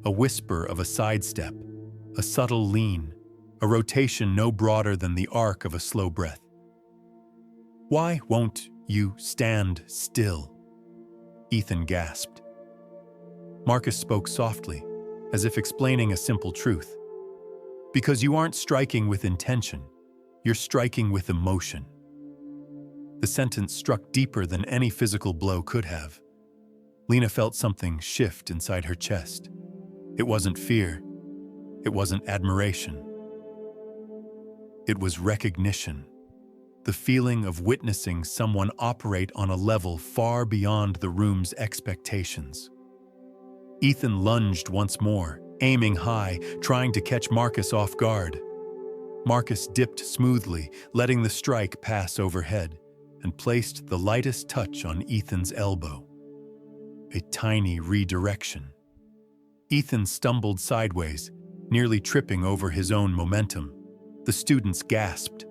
A whisper of a sidestep, a subtle lean, a rotation no broader than the arc of a slow breath. "Why won't you stand still?" Ethan gasped. Marcus spoke softly, as if explaining a simple truth. "Because you aren't striking with intention, you're striking with emotion." The sentence struck deeper than any physical blow could have. Lena felt something shift inside her chest. It wasn't fear. It wasn't admiration. It was recognition. The feeling of witnessing someone operate on a level far beyond the room's expectations. Ethan lunged once more, aiming high, trying to catch Marcus off guard. Marcus dipped smoothly, letting the strike pass overhead, and placed the lightest touch on Ethan's elbow. A tiny redirection. Ethan stumbled sideways, nearly tripping over his own momentum. The students gasped.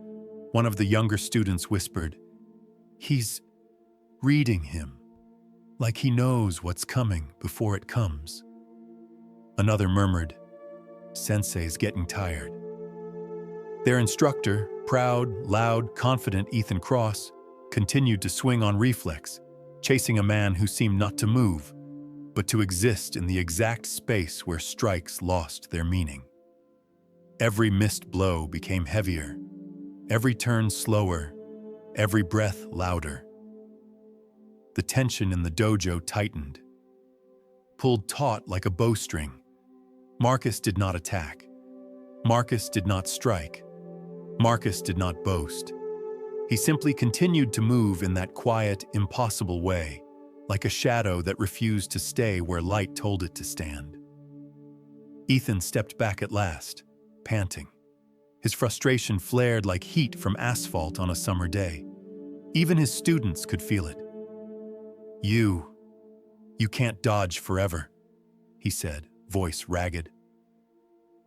One of the younger students whispered, "He's reading him, like he knows what's coming before it comes." Another murmured, "Sensei's getting tired." Their instructor, proud, loud, confident Ethan Cross, continued to swing on reflex, chasing a man who seemed not to move, but to exist in the exact space where strikes lost their meaning. Every missed blow became heavier, every turn slower, every breath louder. The tension in the dojo tightened. Pulled taut like a bowstring, Marcus did not attack. Marcus did not strike. Marcus did not boast. He simply continued to move in that quiet, impossible way, like a shadow that refused to stay where light told it to stand. Ethan stepped back at last, panting. His frustration flared like heat from asphalt on a summer day. Even his students could feel it. You can't dodge forever," he said, voice ragged.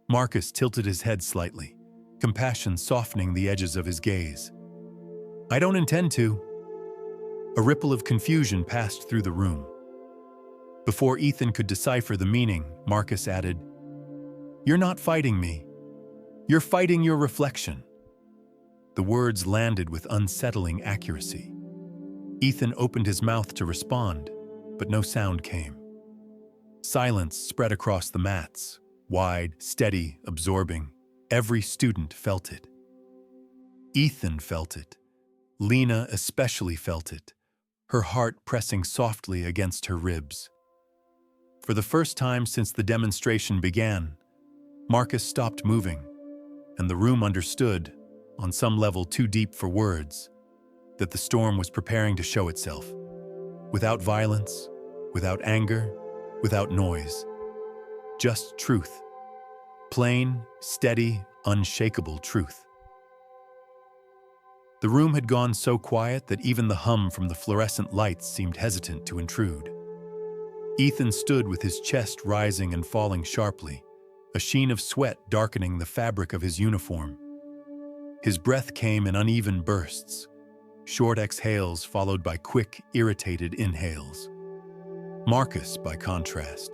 Marcus tilted his head slightly, compassion softening the edges of his gaze. "I don't intend to." A ripple of confusion passed through the room. Before Ethan could decipher the meaning, Marcus added, "You're not fighting me. You're fighting your reflection." The words landed with unsettling accuracy. Ethan opened his mouth to respond, but no sound came. Silence spread across the mats, wide, steady, absorbing. Every student felt it. Ethan felt it. Lena especially felt it, her heart pressing softly against her ribs. For the first time since the demonstration began, Marcus stopped moving, and the room understood, on some level too deep for words, that the storm was preparing to show itself. Without violence, without anger, without noise. Just truth. Plain, steady, unshakable truth. The room had gone so quiet that even the hum from the fluorescent lights seemed hesitant to intrude. Ethan stood with his chest rising and falling sharply, a sheen of sweat darkening the fabric of his uniform. His breath came in uneven bursts, short exhales followed by quick, irritated inhales. Marcus, by contrast,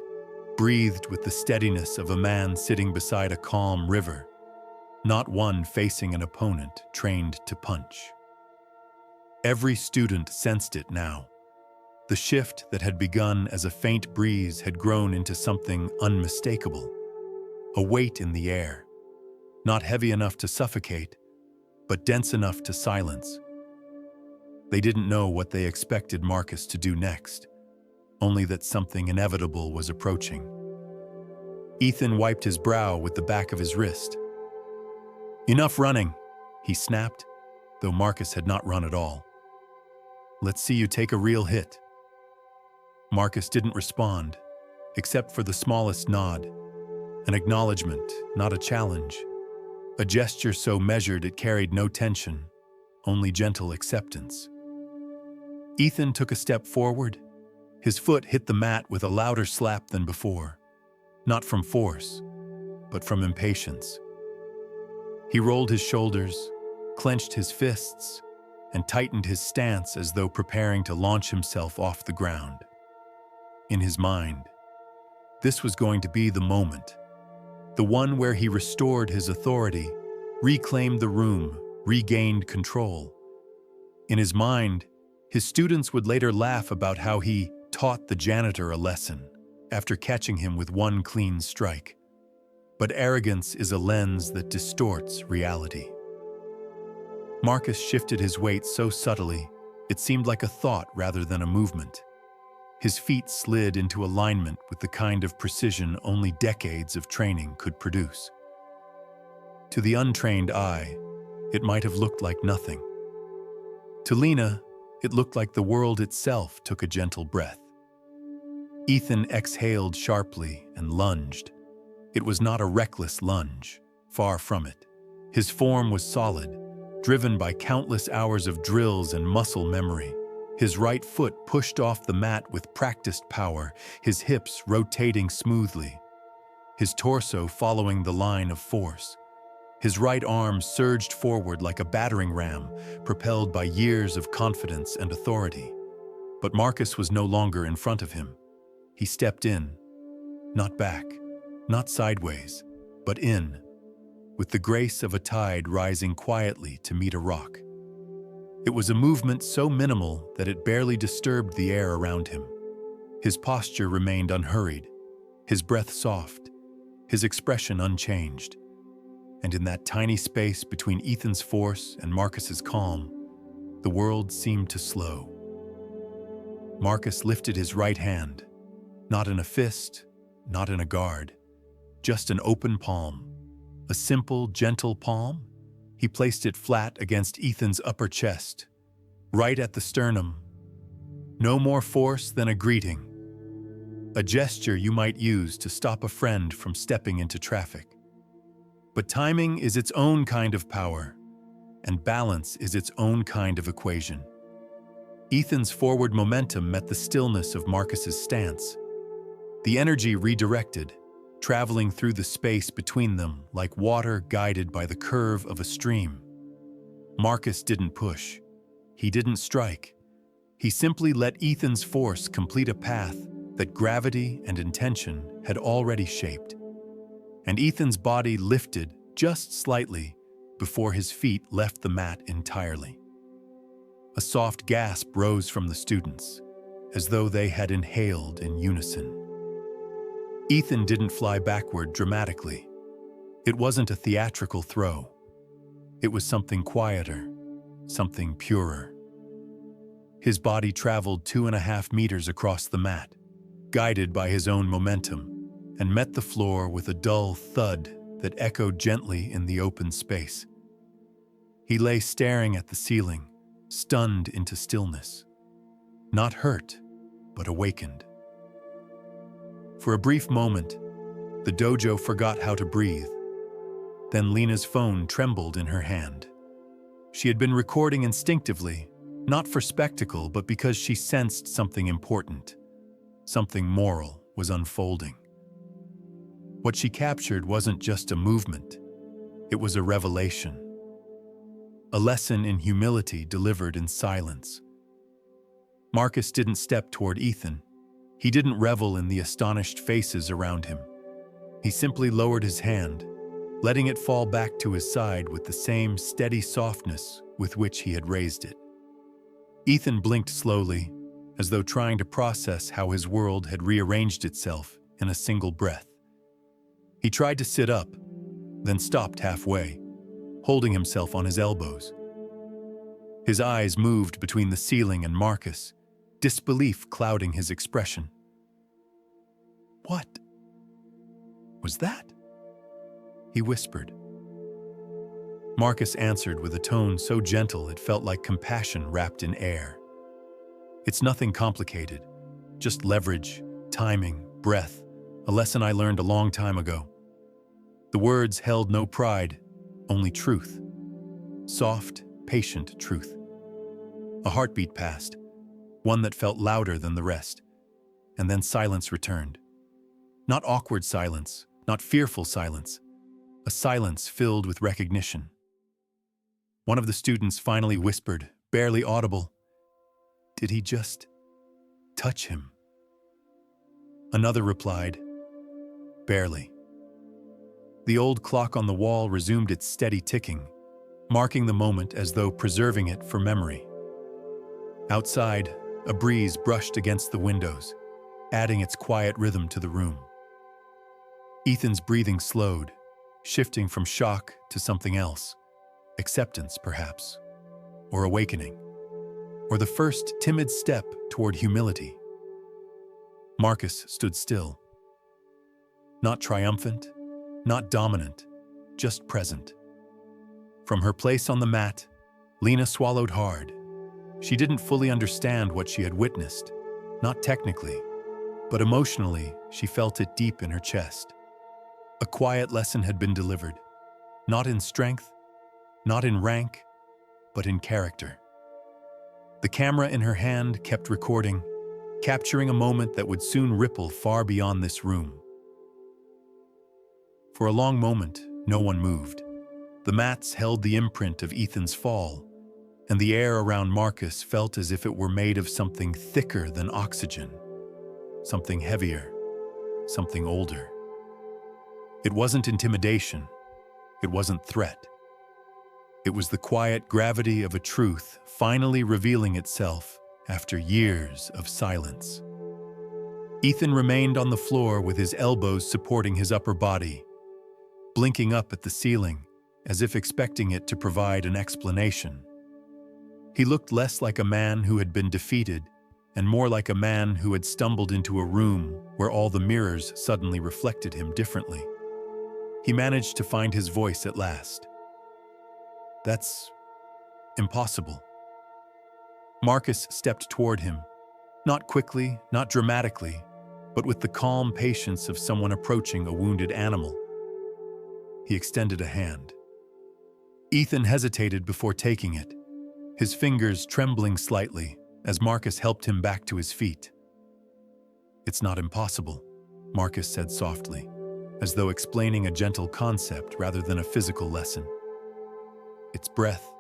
breathed with the steadiness of a man sitting beside a calm river, not one facing an opponent trained to punch. Every student sensed it now. The shift that had begun as a faint breeze had grown into something unmistakable, a weight in the air, not heavy enough to suffocate, but dense enough to silence. They didn't know what they expected Marcus to do next, only that something inevitable was approaching. Ethan wiped his brow with the back of his wrist. "Enough running," he snapped. though Marcus had not run at all. "Let's see you take a real hit." Marcus didn't respond, except for the smallest nod, an acknowledgement, not a challenge, a gesture so measured it carried no tension, only gentle acceptance. Ethan took a step forward. His foot hit the mat with a louder slap than before, not from force, but from impatience. He rolled his shoulders, clenched his fists, and tightened his stance as though preparing to launch himself off the ground. In his mind, this was going to be the moment, the one where he restored his authority, reclaimed the room, regained control. In his mind, his students would later laugh about how he taught the janitor a lesson after catching him with one clean strike. But arrogance is a lens that distorts reality. Marcus shifted his weight so subtly, it seemed like a thought rather than a movement. His feet slid into alignment with the kind of precision only decades of training could produce. To the untrained eye, it might have looked like nothing. To Lena, it looked like the world itself took a gentle breath. Ethan exhaled sharply and lunged. It was not a reckless lunge, far from it. His form was solid, driven by countless hours of drills and muscle memory. His right foot pushed off the mat with practiced power, his hips rotating smoothly, his torso following the line of force. His right arm surged forward like a battering ram, propelled by years of confidence and authority. But Marcus was no longer in front of him. He stepped in, not back, not sideways, but in, with the grace of a tide rising quietly to meet a rock. It was a movement so minimal that it barely disturbed the air around him. His posture remained unhurried, his breath soft, his expression unchanged. And in that tiny space between Ethan's force and Marcus's calm, the world seemed to slow. Marcus lifted his right hand, not in a fist, not in a guard, just an open palm, a simple, gentle palm. He placed it flat against Ethan's upper chest, right at the sternum. No more force than a greeting, a gesture you might use to stop a friend from stepping into traffic. But timing is its own kind of power, and balance is its own kind of equation. Ethan's forward momentum met the stillness of Marcus's stance. The energy redirected, traveling through the space between them like water guided by the curve of a stream. Marcus didn't push. He didn't strike. He simply let Ethan's force complete a path that gravity and intention had already shaped. And Ethan's body lifted just slightly before his feet left the mat entirely. A soft gasp rose from the students, as though they had inhaled in unison. Ethan didn't fly backward dramatically. It wasn't a theatrical throw. It was something quieter, something purer. His body traveled 2.5 meters across the mat, guided by his own momentum, and met the floor with a dull thud that echoed gently in the open space. He lay staring at the ceiling, stunned into stillness. Not hurt, but awakened. For a brief moment, the dojo forgot how to breathe. Then Lena's phone trembled in her hand. She had been recording instinctively, not for spectacle, but because she sensed something important. Something moral was unfolding. What she captured wasn't just a movement, it was a revelation. A lesson in humility delivered in silence. Marcus didn't step toward Ethan. He didn't revel in the astonished faces around him. He simply lowered his hand, letting it fall back to his side with the same steady softness with which he had raised it. Ethan blinked slowly, as though trying to process how his world had rearranged itself in a single breath. He tried to sit up, then stopped halfway, holding himself on his elbows. His eyes moved between the ceiling and Marcus, disbelief clouding his expression. "What was that?" he whispered. Marcus answered with a tone so gentle it felt like compassion wrapped in air. It's nothing complicated, just leverage, timing, breath, a lesson I learned a long time ago. The words held no pride, only truth. Soft, patient truth. A heartbeat passed, one that felt louder than the rest, and then silence returned. Not awkward silence, not fearful silence, a silence filled with recognition. One of the students finally whispered, barely audible, "Did he just touch him?" Another replied, "Barely." The old clock on the wall resumed its steady ticking, marking the moment as though preserving it for memory. Outside, a breeze brushed against the windows, adding its quiet rhythm to the room. Ethan's breathing slowed, shifting from shock to something else. Acceptance, perhaps, or awakening, or the first timid step toward humility. Marcus stood still. Not triumphant, not dominant, just present. From her place on the mat, Lena swallowed hard. She didn't fully understand what she had witnessed, not technically, but emotionally she felt it deep in her chest. A quiet lesson had been delivered, not in strength, not in rank, but in character. The camera in her hand kept recording, capturing a moment that would soon ripple far beyond this room. For a long moment, no one moved. The mats held the imprint of Ethan's fall, and the air around Marcus felt as if it were made of something thicker than oxygen, something heavier, something older. It wasn't intimidation. It wasn't threat. It was the quiet gravity of a truth finally revealing itself after years of silence. Ethan remained on the floor with his elbows supporting his upper body, blinking up at the ceiling as if expecting it to provide an explanation. He looked less like a man who had been defeated and more like a man who had stumbled into a room where all the mirrors suddenly reflected him differently. He managed to find his voice at last. "That's impossible." Marcus stepped toward him, not quickly, not dramatically, but with the calm patience of someone approaching a wounded animal. He extended a hand. Ethan hesitated before taking it, his fingers trembling slightly as Marcus helped him back to his feet. "It's not impossible," Marcus said softly, as though explaining a gentle concept rather than a physical lesson. "It's breath,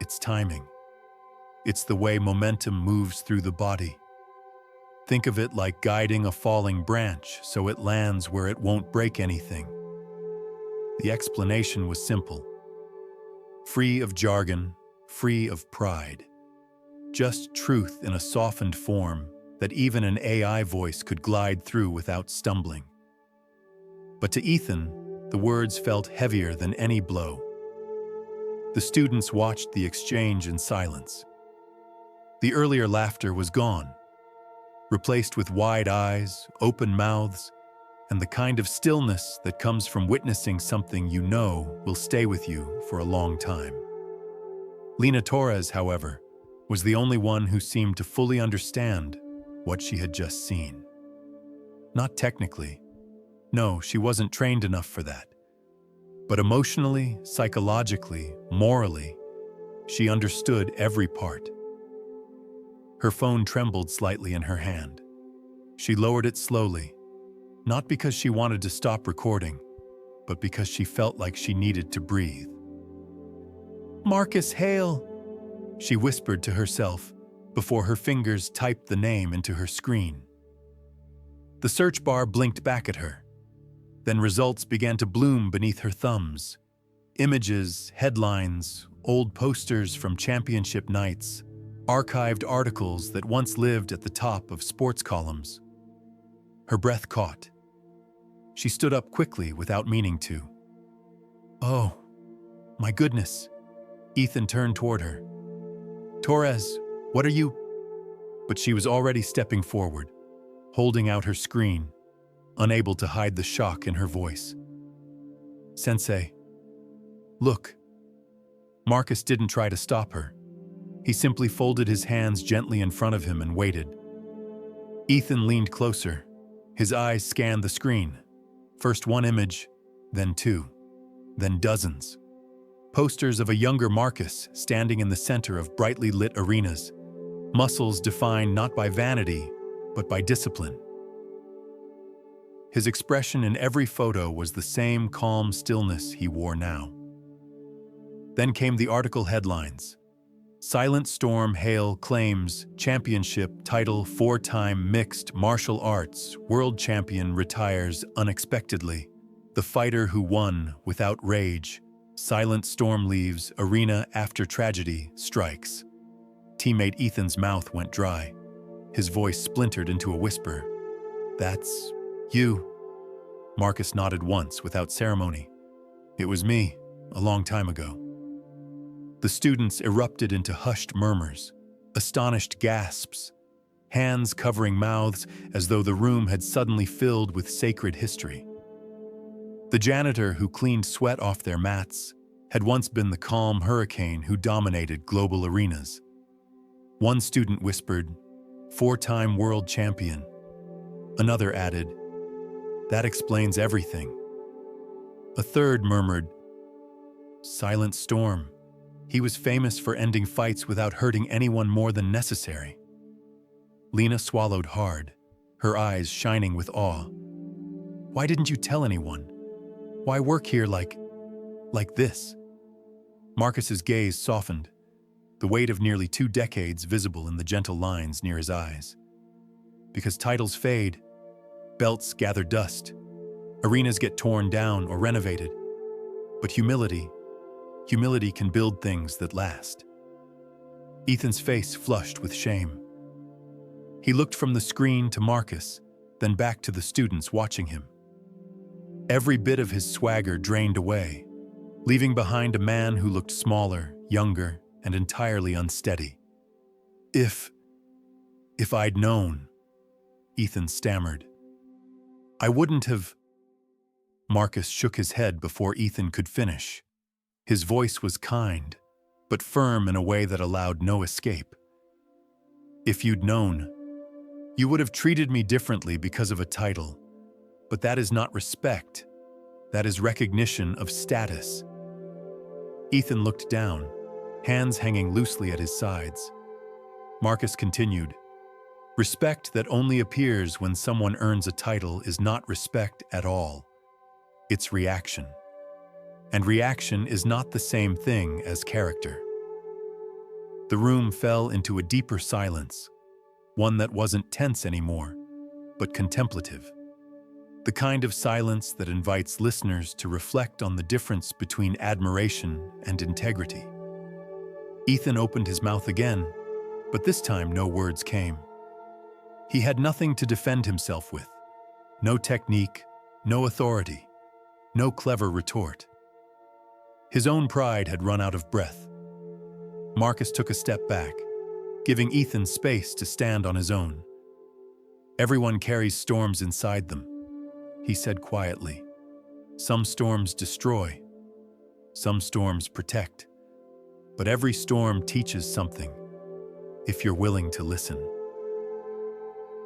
it's timing. It's the way momentum moves through the body. Think of it like guiding a falling branch so it lands where it won't break anything." The explanation was simple. Free of jargon, free of pride. Just truth in a softened form that even an AI voice could glide through without stumbling. But to Ethan, the words felt heavier than any blow. The students watched the exchange in silence. The earlier laughter was gone, replaced with wide eyes, open mouths, and the kind of stillness that comes from witnessing something you know will stay with you for a long time. Lena Torres, however, was the only one who seemed to fully understand what she had just seen. Not technically. No, she wasn't trained enough for that. But emotionally, psychologically, morally, she understood every part. Her phone trembled slightly in her hand. She lowered it slowly, not because she wanted to stop recording, but because she felt like she needed to breathe. "Marcus Hale," she whispered to herself before her fingers typed the name into her screen. The search bar blinked back at her. Then results began to bloom beneath her thumbs. Images, headlines, old posters from championship nights, archived articles that once lived at the top of sports columns. Her breath caught. She stood up quickly without meaning to. "Oh, my goodness." Ethan turned toward her. "Torres, what are you—" But she was already stepping forward, holding out her screen, unable to hide the shock in her voice. "Sensei, look." Marcus didn't try to stop her. He simply folded his hands gently in front of him and waited. Ethan leaned closer. His eyes scanned the screen. First one image, then two, then dozens. Posters of a younger Marcus standing in the center of brightly lit arenas, muscles defined not by vanity, but by discipline. His expression in every photo was the same calm stillness he wore now. Then came the article headlines. Silent Storm Hale claims championship title, 4-time mixed martial arts world champion retires unexpectedly. The fighter who won without rage. Silent Storm leaves arena after tragedy strikes. Teammate Ethan's mouth went dry. His voice splintered into a whisper. "That's you." Marcus nodded once without ceremony. "It was me, a long time ago." The students erupted into hushed murmurs, astonished gasps, hands covering mouths as though the room had suddenly filled with sacred history. The janitor who cleaned sweat off their mats had once been the calm hurricane who dominated global arenas. One student whispered, "4-time world champion." Another added, "That explains everything." A third murmured, "Silent Storm. He was famous for ending fights without hurting anyone more than necessary." Lena swallowed hard, her eyes shining with awe. "Why didn't you tell anyone? Why work here like this?" Marcus's gaze softened, the weight of nearly 2 decades visible in the gentle lines near his eyes. Because titles fade, belts gather dust, arenas get torn down or renovated. But humility can build things that last. Ethan's face flushed with shame. He looked from the screen to Marcus, then back to the students watching him. Every bit of his swagger drained away, leaving behind a man who looked smaller, younger, and entirely unsteady. If I'd known," Ethan stammered. "I wouldn't have..." Marcus shook his head before Ethan could finish. His voice was kind, but firm in a way that allowed no escape. "If you'd known, you would have treated me differently because of a title. But that is not respect. That is recognition of status." Ethan looked down, hands hanging loosely at his sides. Marcus continued, "Respect that only appears when someone earns a title is not respect at all. It's reaction. And reaction is not the same thing as character." The room fell into a deeper silence, one that wasn't tense anymore, but contemplative. The kind of silence that invites listeners to reflect on the difference between admiration and integrity. Ethan opened his mouth again, but this time no words came. He had nothing to defend himself with. No technique, no authority, no clever retort. His own pride had run out of breath. Marcus took a step back, giving Ethan space to stand on his own. "Everyone carries storms inside them," he said quietly. "Some storms destroy, some storms protect. But every storm teaches something, if you're willing to listen."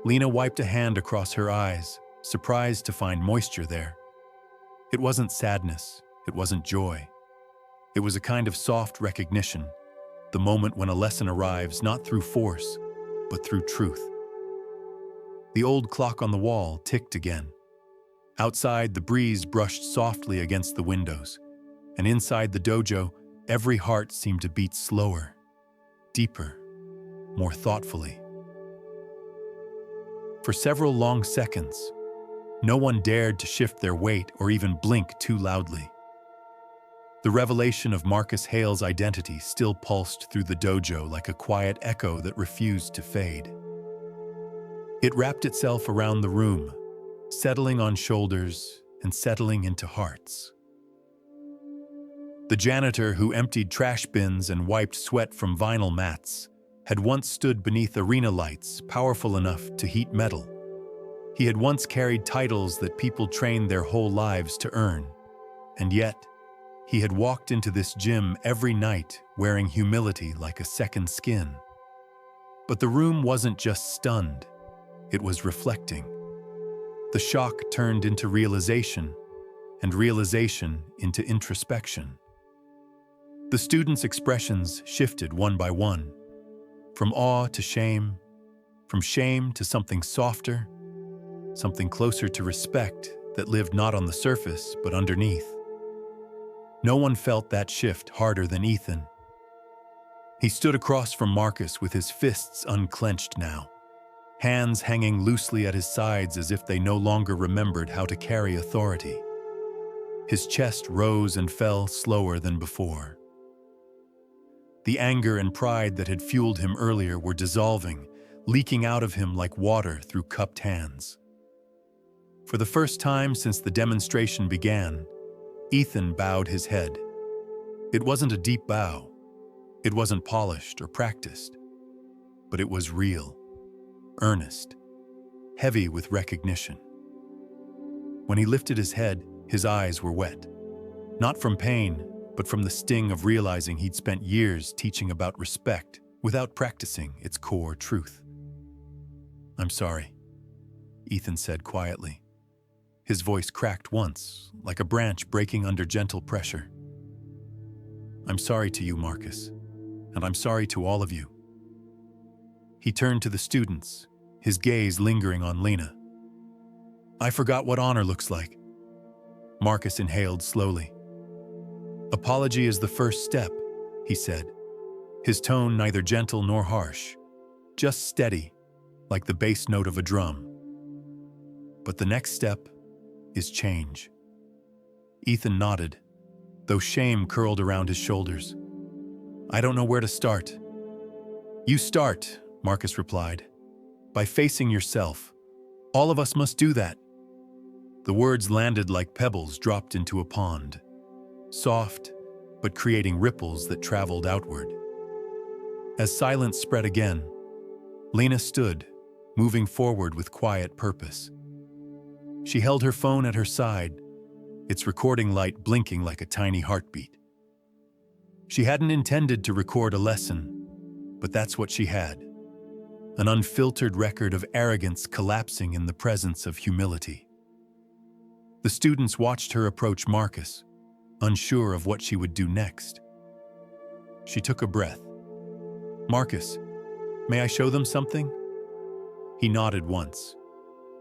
Lena wiped a hand across her eyes, surprised to find moisture there. It wasn't sadness, it wasn't joy. It was a kind of soft recognition, the moment when a lesson arrives not through force, but through truth. The old clock on the wall ticked again. Outside, the breeze brushed softly against the windows, and inside the dojo, every heart seemed to beat slower, deeper, more thoughtfully. For several long seconds, no one dared to shift their weight or even blink too loudly. The revelation of Marcus Hale's identity still pulsed through the dojo like a quiet echo that refused to fade. It wrapped itself around the room, settling on shoulders and settling into hearts. The janitor who emptied trash bins and wiped sweat from vinyl mats had once stood beneath arena lights powerful enough to heat metal. He had once carried titles that people trained their whole lives to earn, and yet, He had walked into this gym every night wearing humility like a second skin. But the room wasn't just stunned, it was reflecting. The shock turned into realization, and realization into introspection. The students' expressions shifted one by one, from awe to shame, from shame to something softer, something closer to respect that lived not on the surface but underneath. No one felt that shift harder than Ethan. He stood across from Marcus with his fists unclenched now, hands hanging loosely at his sides as if they no longer remembered how to carry authority. His chest rose and fell slower than before. The anger and pride that had fueled him earlier were dissolving, leaking out of him like water through cupped hands. For the first time since the demonstration began, Ethan bowed his head. It wasn't a deep bow. It wasn't polished or practiced. But it was real, earnest, heavy with recognition. When he lifted his head, his eyes were wet. Not from pain, but from the sting of realizing he'd spent years teaching about respect without practicing its core truth. "I'm sorry," Ethan said quietly. His voice cracked once, like a branch breaking under gentle pressure. "I'm sorry to you, Marcus, and I'm sorry to all of you." He turned to the students, his gaze lingering on Lena. "I forgot what honor looks like." Marcus inhaled slowly. "Apology is the first step," he said, his tone neither gentle nor harsh, just steady, like the bass note of a drum. "But the next step is change." Ethan nodded, though shame curled around his shoulders. "I don't know where to start." "You start," Marcus replied, "by facing yourself. All of us must do that." The words landed like pebbles dropped into a pond, soft, but creating ripples that traveled outward. As silence spread again, Lena stood, moving forward with quiet purpose. She held her phone at her side, its recording light blinking like a tiny heartbeat. She hadn't intended to record a lesson, but that's what she had. An unfiltered record of arrogance collapsing in the presence of humility. The students watched her approach Marcus, unsure of what she would do next. She took a breath. "Marcus, may I show them something?" He nodded once.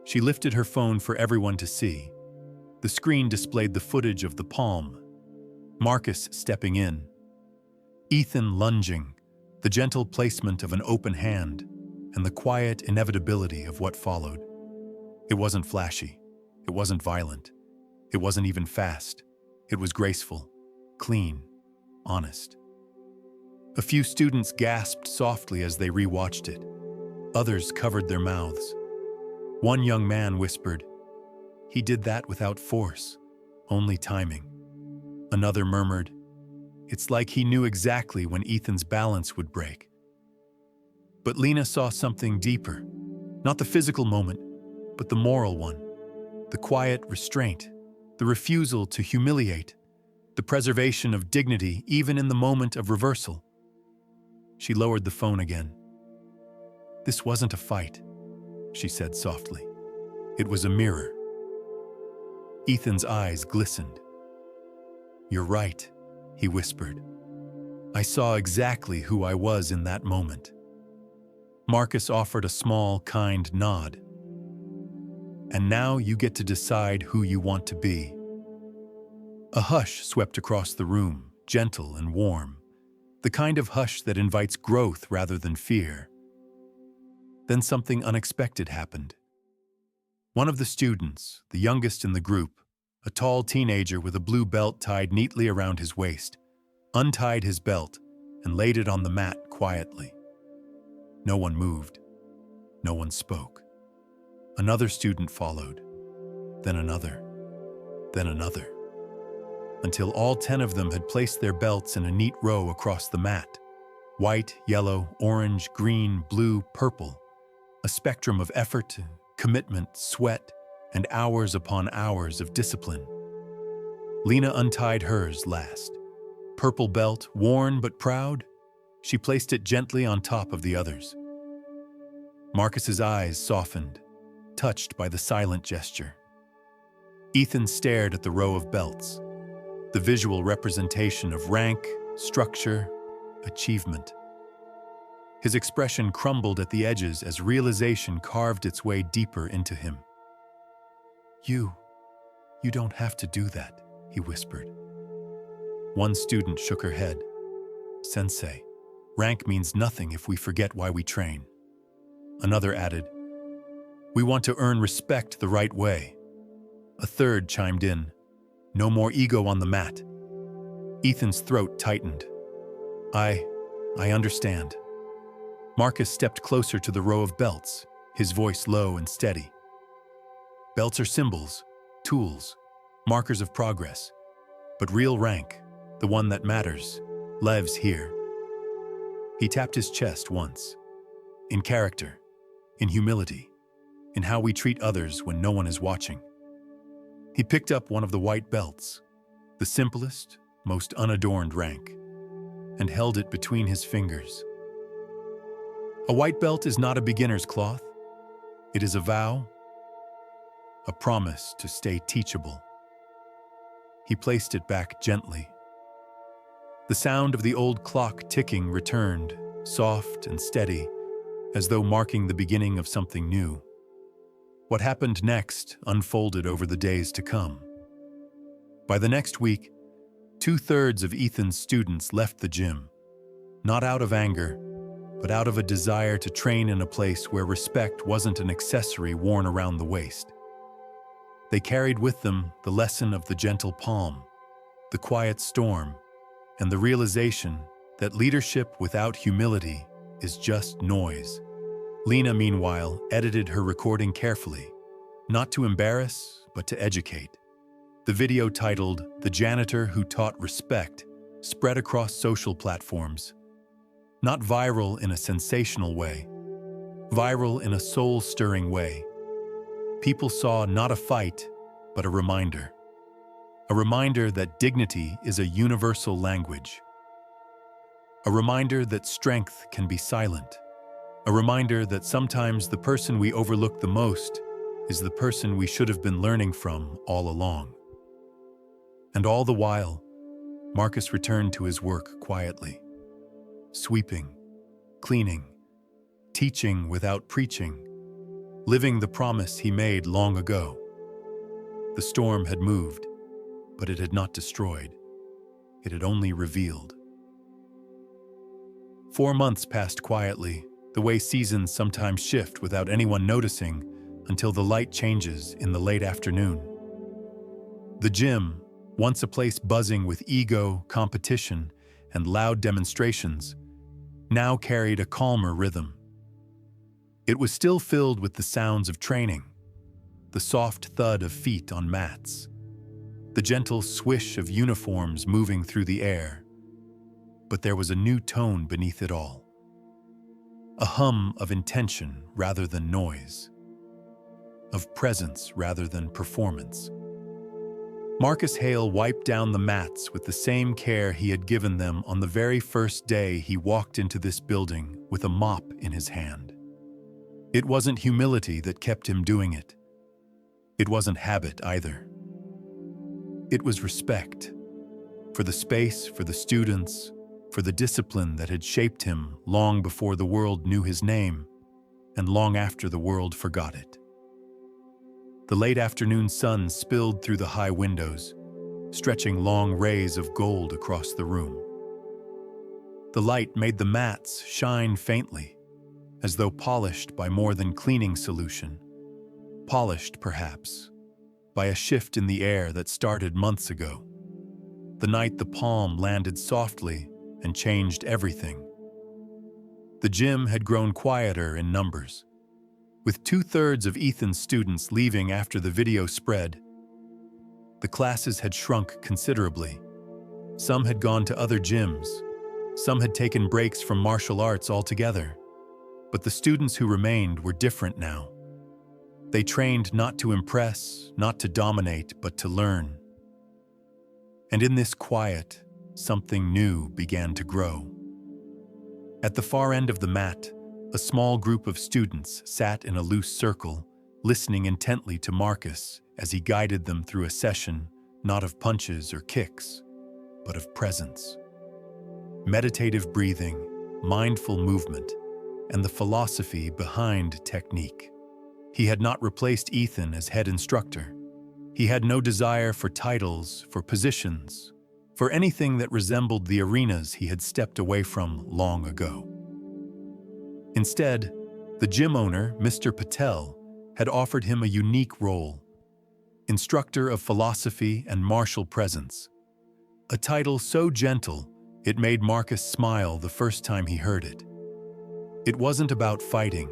She lifted her phone for everyone to see. The screen displayed the footage of the palm, Marcus stepping in, Ethan lunging, the gentle placement of an open hand, and the quiet inevitability of what followed. It wasn't flashy. It wasn't violent. It wasn't even fast. It was graceful, clean, honest. A few students gasped softly as they rewatched it. Others covered their mouths. One young man whispered, "He did that without force, only timing." Another murmured, "It's like he knew exactly when Ethan's balance would break." But Lena saw something deeper, not the physical moment, but the moral one, the quiet restraint, the refusal to humiliate, the preservation of dignity even in the moment of reversal. She lowered the phone again. "This wasn't a fight," she said softly. "It was a mirror." Ethan's eyes glistened. "You're right," he whispered. "I saw exactly who I was in that moment." Marcus offered a small, kind nod. "And now you get to decide who you want to be." A hush swept across the room, gentle and warm, the kind of hush that invites growth rather than fear. Then something unexpected happened. One of the students, the youngest in the group, a tall teenager with a blue belt tied neatly around his waist, untied his belt and laid it on the mat quietly. No one moved. No one spoke. Another student followed, then another, then another, until all 10 of them had placed their belts in a neat row across the mat. White, yellow, orange, green, blue, purple, a spectrum of effort, commitment, sweat, and hours upon hours of discipline. Lena untied hers last. Purple belt, worn but proud, she placed it gently on top of the others. Marcus's eyes softened, touched by the silent gesture. Ethan stared at the row of belts, the visual representation of rank, structure, achievement. His expression crumbled at the edges as realization carved its way deeper into him. You don't have to do that," he whispered. One student shook her head. "Sensei, rank means nothing if we forget why we train." Another added, "We want to earn respect the right way." A third chimed in, "No more ego on the mat." Ethan's throat tightened. I understand." Marcus stepped closer to the row of belts, his voice low and steady. "Belts are symbols, tools, markers of progress. But real rank, the one that matters, lives here." He tapped his chest once. "In character, in humility, in how we treat others when no one is watching." He picked up one of the white belts, the simplest, most unadorned rank, and held it between his fingers. A white belt is not a beginner's cloth. It is a vow, a promise to stay teachable. He placed it back gently. The sound of the old clock ticking returned, soft and steady, as though marking the beginning of something new. What happened next unfolded over the days to come. By the next week, 2/3 of Ethan's students left the gym, not out of anger, but out of a desire to train in a place where respect wasn't an accessory worn around the waist. They carried with them the lesson of the gentle palm, the quiet storm, and the realization that leadership without humility is just noise. Lena, meanwhile, edited her recording carefully, not to embarrass, but to educate. The video, titled "The Janitor Who Taught Respect," spread across social platforms. Not viral in a sensational way, viral in a soul-stirring way. People saw not a fight, but a reminder. A reminder that dignity is a universal language. A reminder that strength can be silent. A reminder that sometimes the person we overlook the most is the person we should have been learning from all along. And all the while, Marcus returned to his work quietly. Sweeping, cleaning, teaching without preaching, living the promise he made long ago. The storm had moved, but it had not destroyed. It had only revealed. 4 months passed quietly, the way seasons sometimes shift without anyone noticing until the light changes in the late afternoon. The gym, once a place buzzing with ego, competition, and loud demonstrations, now carried a calmer rhythm. It was still filled with the sounds of training, the soft thud of feet on mats, the gentle swish of uniforms moving through the air. But there was a new tone beneath it all. A hum of intention rather than noise, of presence rather than performance. Marcus Hale wiped down the mats with the same care he had given them on the very first day he walked into this building with a mop in his hand. It wasn't humility that kept him doing it. It wasn't habit either. It was respect for the space, for the students, for the discipline that had shaped him long before the world knew his name and long after the world forgot it. The late afternoon sun spilled through the high windows, stretching long rays of gold across the room. The light made the mats shine faintly, as though polished by more than cleaning solution. Polished, perhaps, by a shift in the air that started months ago. The night the palm landed softly and changed everything. The gym had grown quieter in numbers. With 2/3 of Ethan's students leaving after the video spread, the classes had shrunk considerably. Some had gone to other gyms. Some had taken breaks from martial arts altogether. But the students who remained were different now. They trained not to impress, not to dominate, but to learn. And in this quiet, something new began to grow. At the far end of the mat, a small group of students sat in a loose circle, listening intently to Marcus as he guided them through a session not of punches or kicks, but of presence. Meditative breathing, mindful movement, and the philosophy behind technique. He had not replaced Ethan as head instructor. He had no desire for titles, for positions, for anything that resembled the arenas he had stepped away from long ago. Instead, the gym owner, Mr. Patel, had offered him a unique role: instructor of philosophy and martial presence. A title so gentle, it made Marcus smile the first time he heard it. It wasn't about fighting.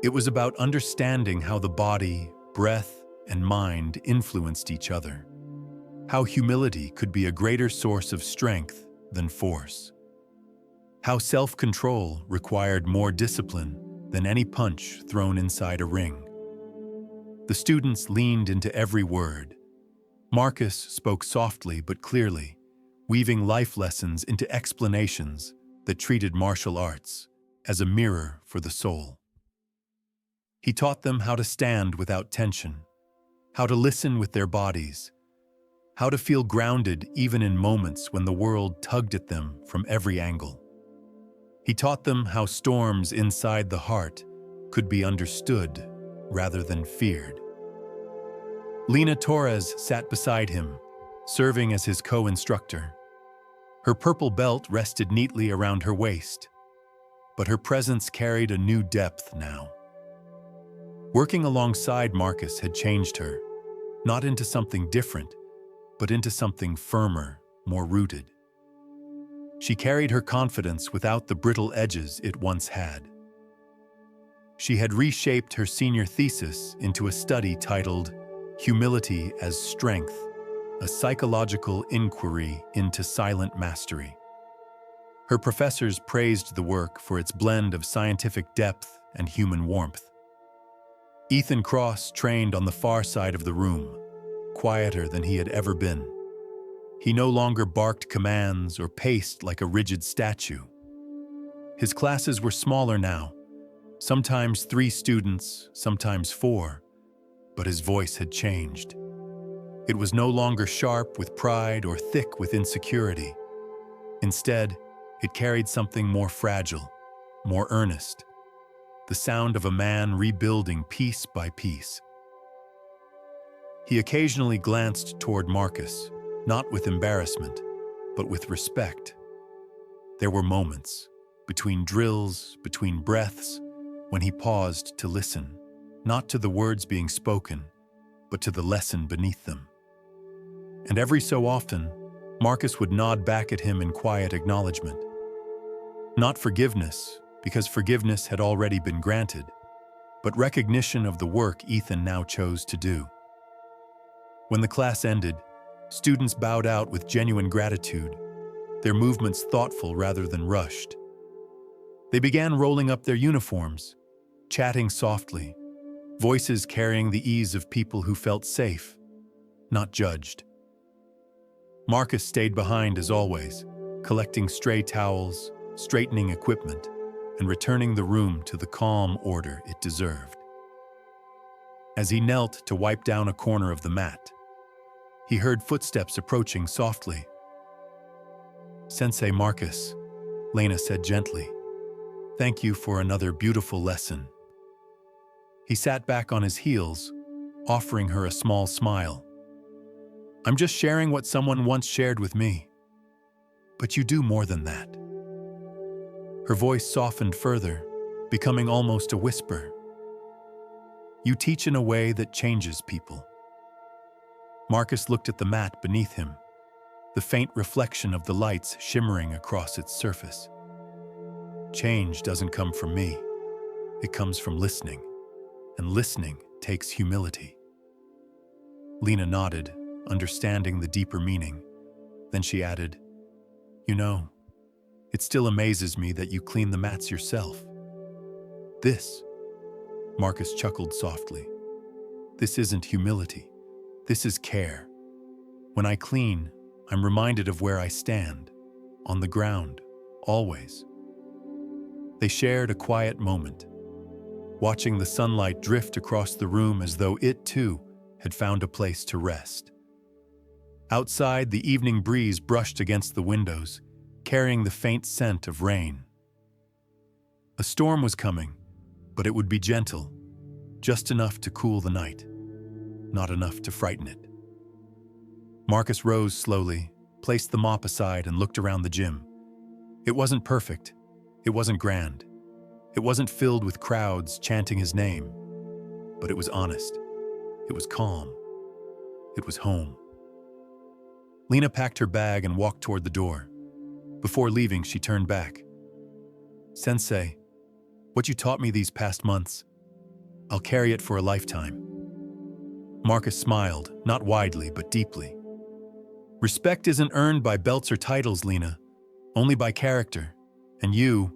It was about understanding how the body, breath, and mind influenced each other. How humility could be a greater source of strength than force. How self-control required more discipline than any punch thrown inside a ring. The students leaned into every word. Marcus spoke softly but clearly, weaving life lessons into explanations that treated martial arts as a mirror for the soul. He taught them how to stand without tension, how to listen with their bodies, how to feel grounded even in moments when the world tugged at them from every angle. He taught them how storms inside the heart could be understood rather than feared. Lena Torres sat beside him, serving as his co-instructor. Her purple belt rested neatly around her waist, but her presence carried a new depth now. Working alongside Marcus had changed her, not into something different, but into something firmer, more rooted. She carried her confidence without the brittle edges it once had. She had reshaped her senior thesis into a study titled Humility as Strength, a psychological inquiry into silent mastery. Her professors praised the work for its blend of scientific depth and human warmth. Ethan Cross trained on the far side of the room, quieter than he had ever been. He no longer barked commands or paced like a rigid statue. His classes were smaller now, sometimes 3 students, sometimes 4, but his voice had changed. It was no longer sharp with pride or thick with insecurity. Instead, it carried something more fragile, more earnest, the sound of a man rebuilding piece by piece. He occasionally glanced toward Marcus, not with embarrassment, but with respect. There were moments, between drills, between breaths, when he paused to listen, not to the words being spoken, but to the lesson beneath them. And every so often, Marcus would nod back at him in quiet acknowledgement. Not forgiveness, because forgiveness had already been granted, but recognition of the work Ethan now chose to do. When the class ended, students bowed out with genuine gratitude, their movements thoughtful rather than rushed. They began rolling up their uniforms, chatting softly, voices carrying the ease of people who felt safe, not judged. Marcus stayed behind as always, collecting stray towels, straightening equipment, and returning the room to the calm order it deserved. As he knelt to wipe down a corner of the mat, he heard footsteps approaching softly. "Sensei Marcus," Lena said gently, "thank you for another beautiful lesson." He sat back on his heels, offering her a small smile. "I'm just sharing what someone once shared with me. But you do more than that." Her voice softened further, becoming almost a whisper. "You teach in a way that changes people." Marcus looked at the mat beneath him, the faint reflection of the lights shimmering across its surface. "Change doesn't come from me. It comes from listening, and listening takes humility." Lena nodded, understanding the deeper meaning. Then she added, "You know, it still amazes me that you clean the mats yourself." "This," Marcus chuckled softly, "this isn't humility. This is care. When I clean, I'm reminded of where I stand, on the ground, always. They shared a quiet moment, watching the sunlight drift across the room as though it, too, had found a place to rest. Outside, the evening breeze brushed against the windows, carrying the faint scent of rain. A storm was coming, but it would be gentle, just enough to cool the night, not enough to frighten it. Marcus rose slowly, placed the mop aside, and looked around the gym. It wasn't perfect. It wasn't grand. It wasn't filled with crowds chanting his name. But it was honest. It was calm. It was home. Lena packed her bag and walked toward the door. Before leaving, she turned back. "Sensei, what you taught me these past months, I'll carry it for a lifetime." Marcus smiled, not widely, but deeply. "Respect isn't earned by belts or titles, Lena, only by character. And you,"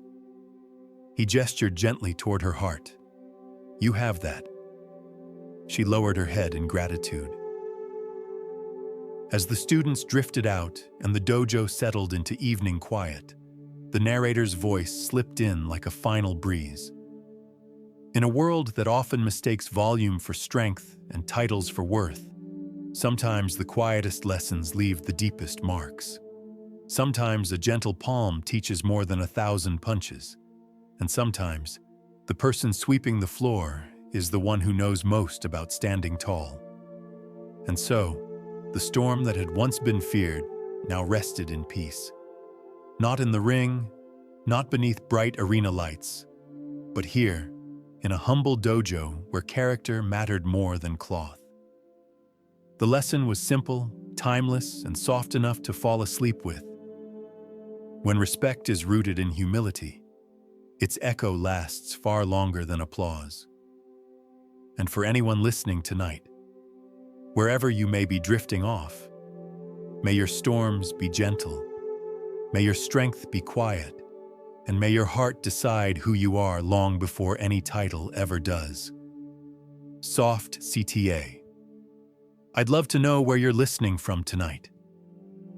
he gestured gently toward her heart, "you have that." She lowered her head in gratitude. As the students drifted out and the dojo settled into evening quiet, the narrator's voice slipped in like a final breeze. In a world that often mistakes volume for strength and titles for worth, sometimes the quietest lessons leave the deepest marks. Sometimes a gentle palm teaches more than 1,000 punches, and sometimes the person sweeping the floor is the one who knows most about standing tall. And so, the storm that had once been feared now rested in peace. Not in the ring, not beneath bright arena lights, but here, in a humble dojo where character mattered more than cloth. The lesson was simple, timeless, and soft enough to fall asleep with. When respect is rooted in humility, its echo lasts far longer than applause. And for anyone listening tonight, wherever you may be drifting off, may your storms be gentle, may your strength be quiet, and may your heart decide who you are long before any title ever does. Soft CTA. I'd love to know where you're listening from tonight.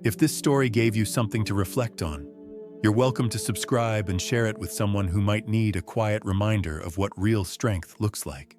If this story gave you something to reflect on, you're welcome to subscribe and share it with someone who might need a quiet reminder of what real strength looks like.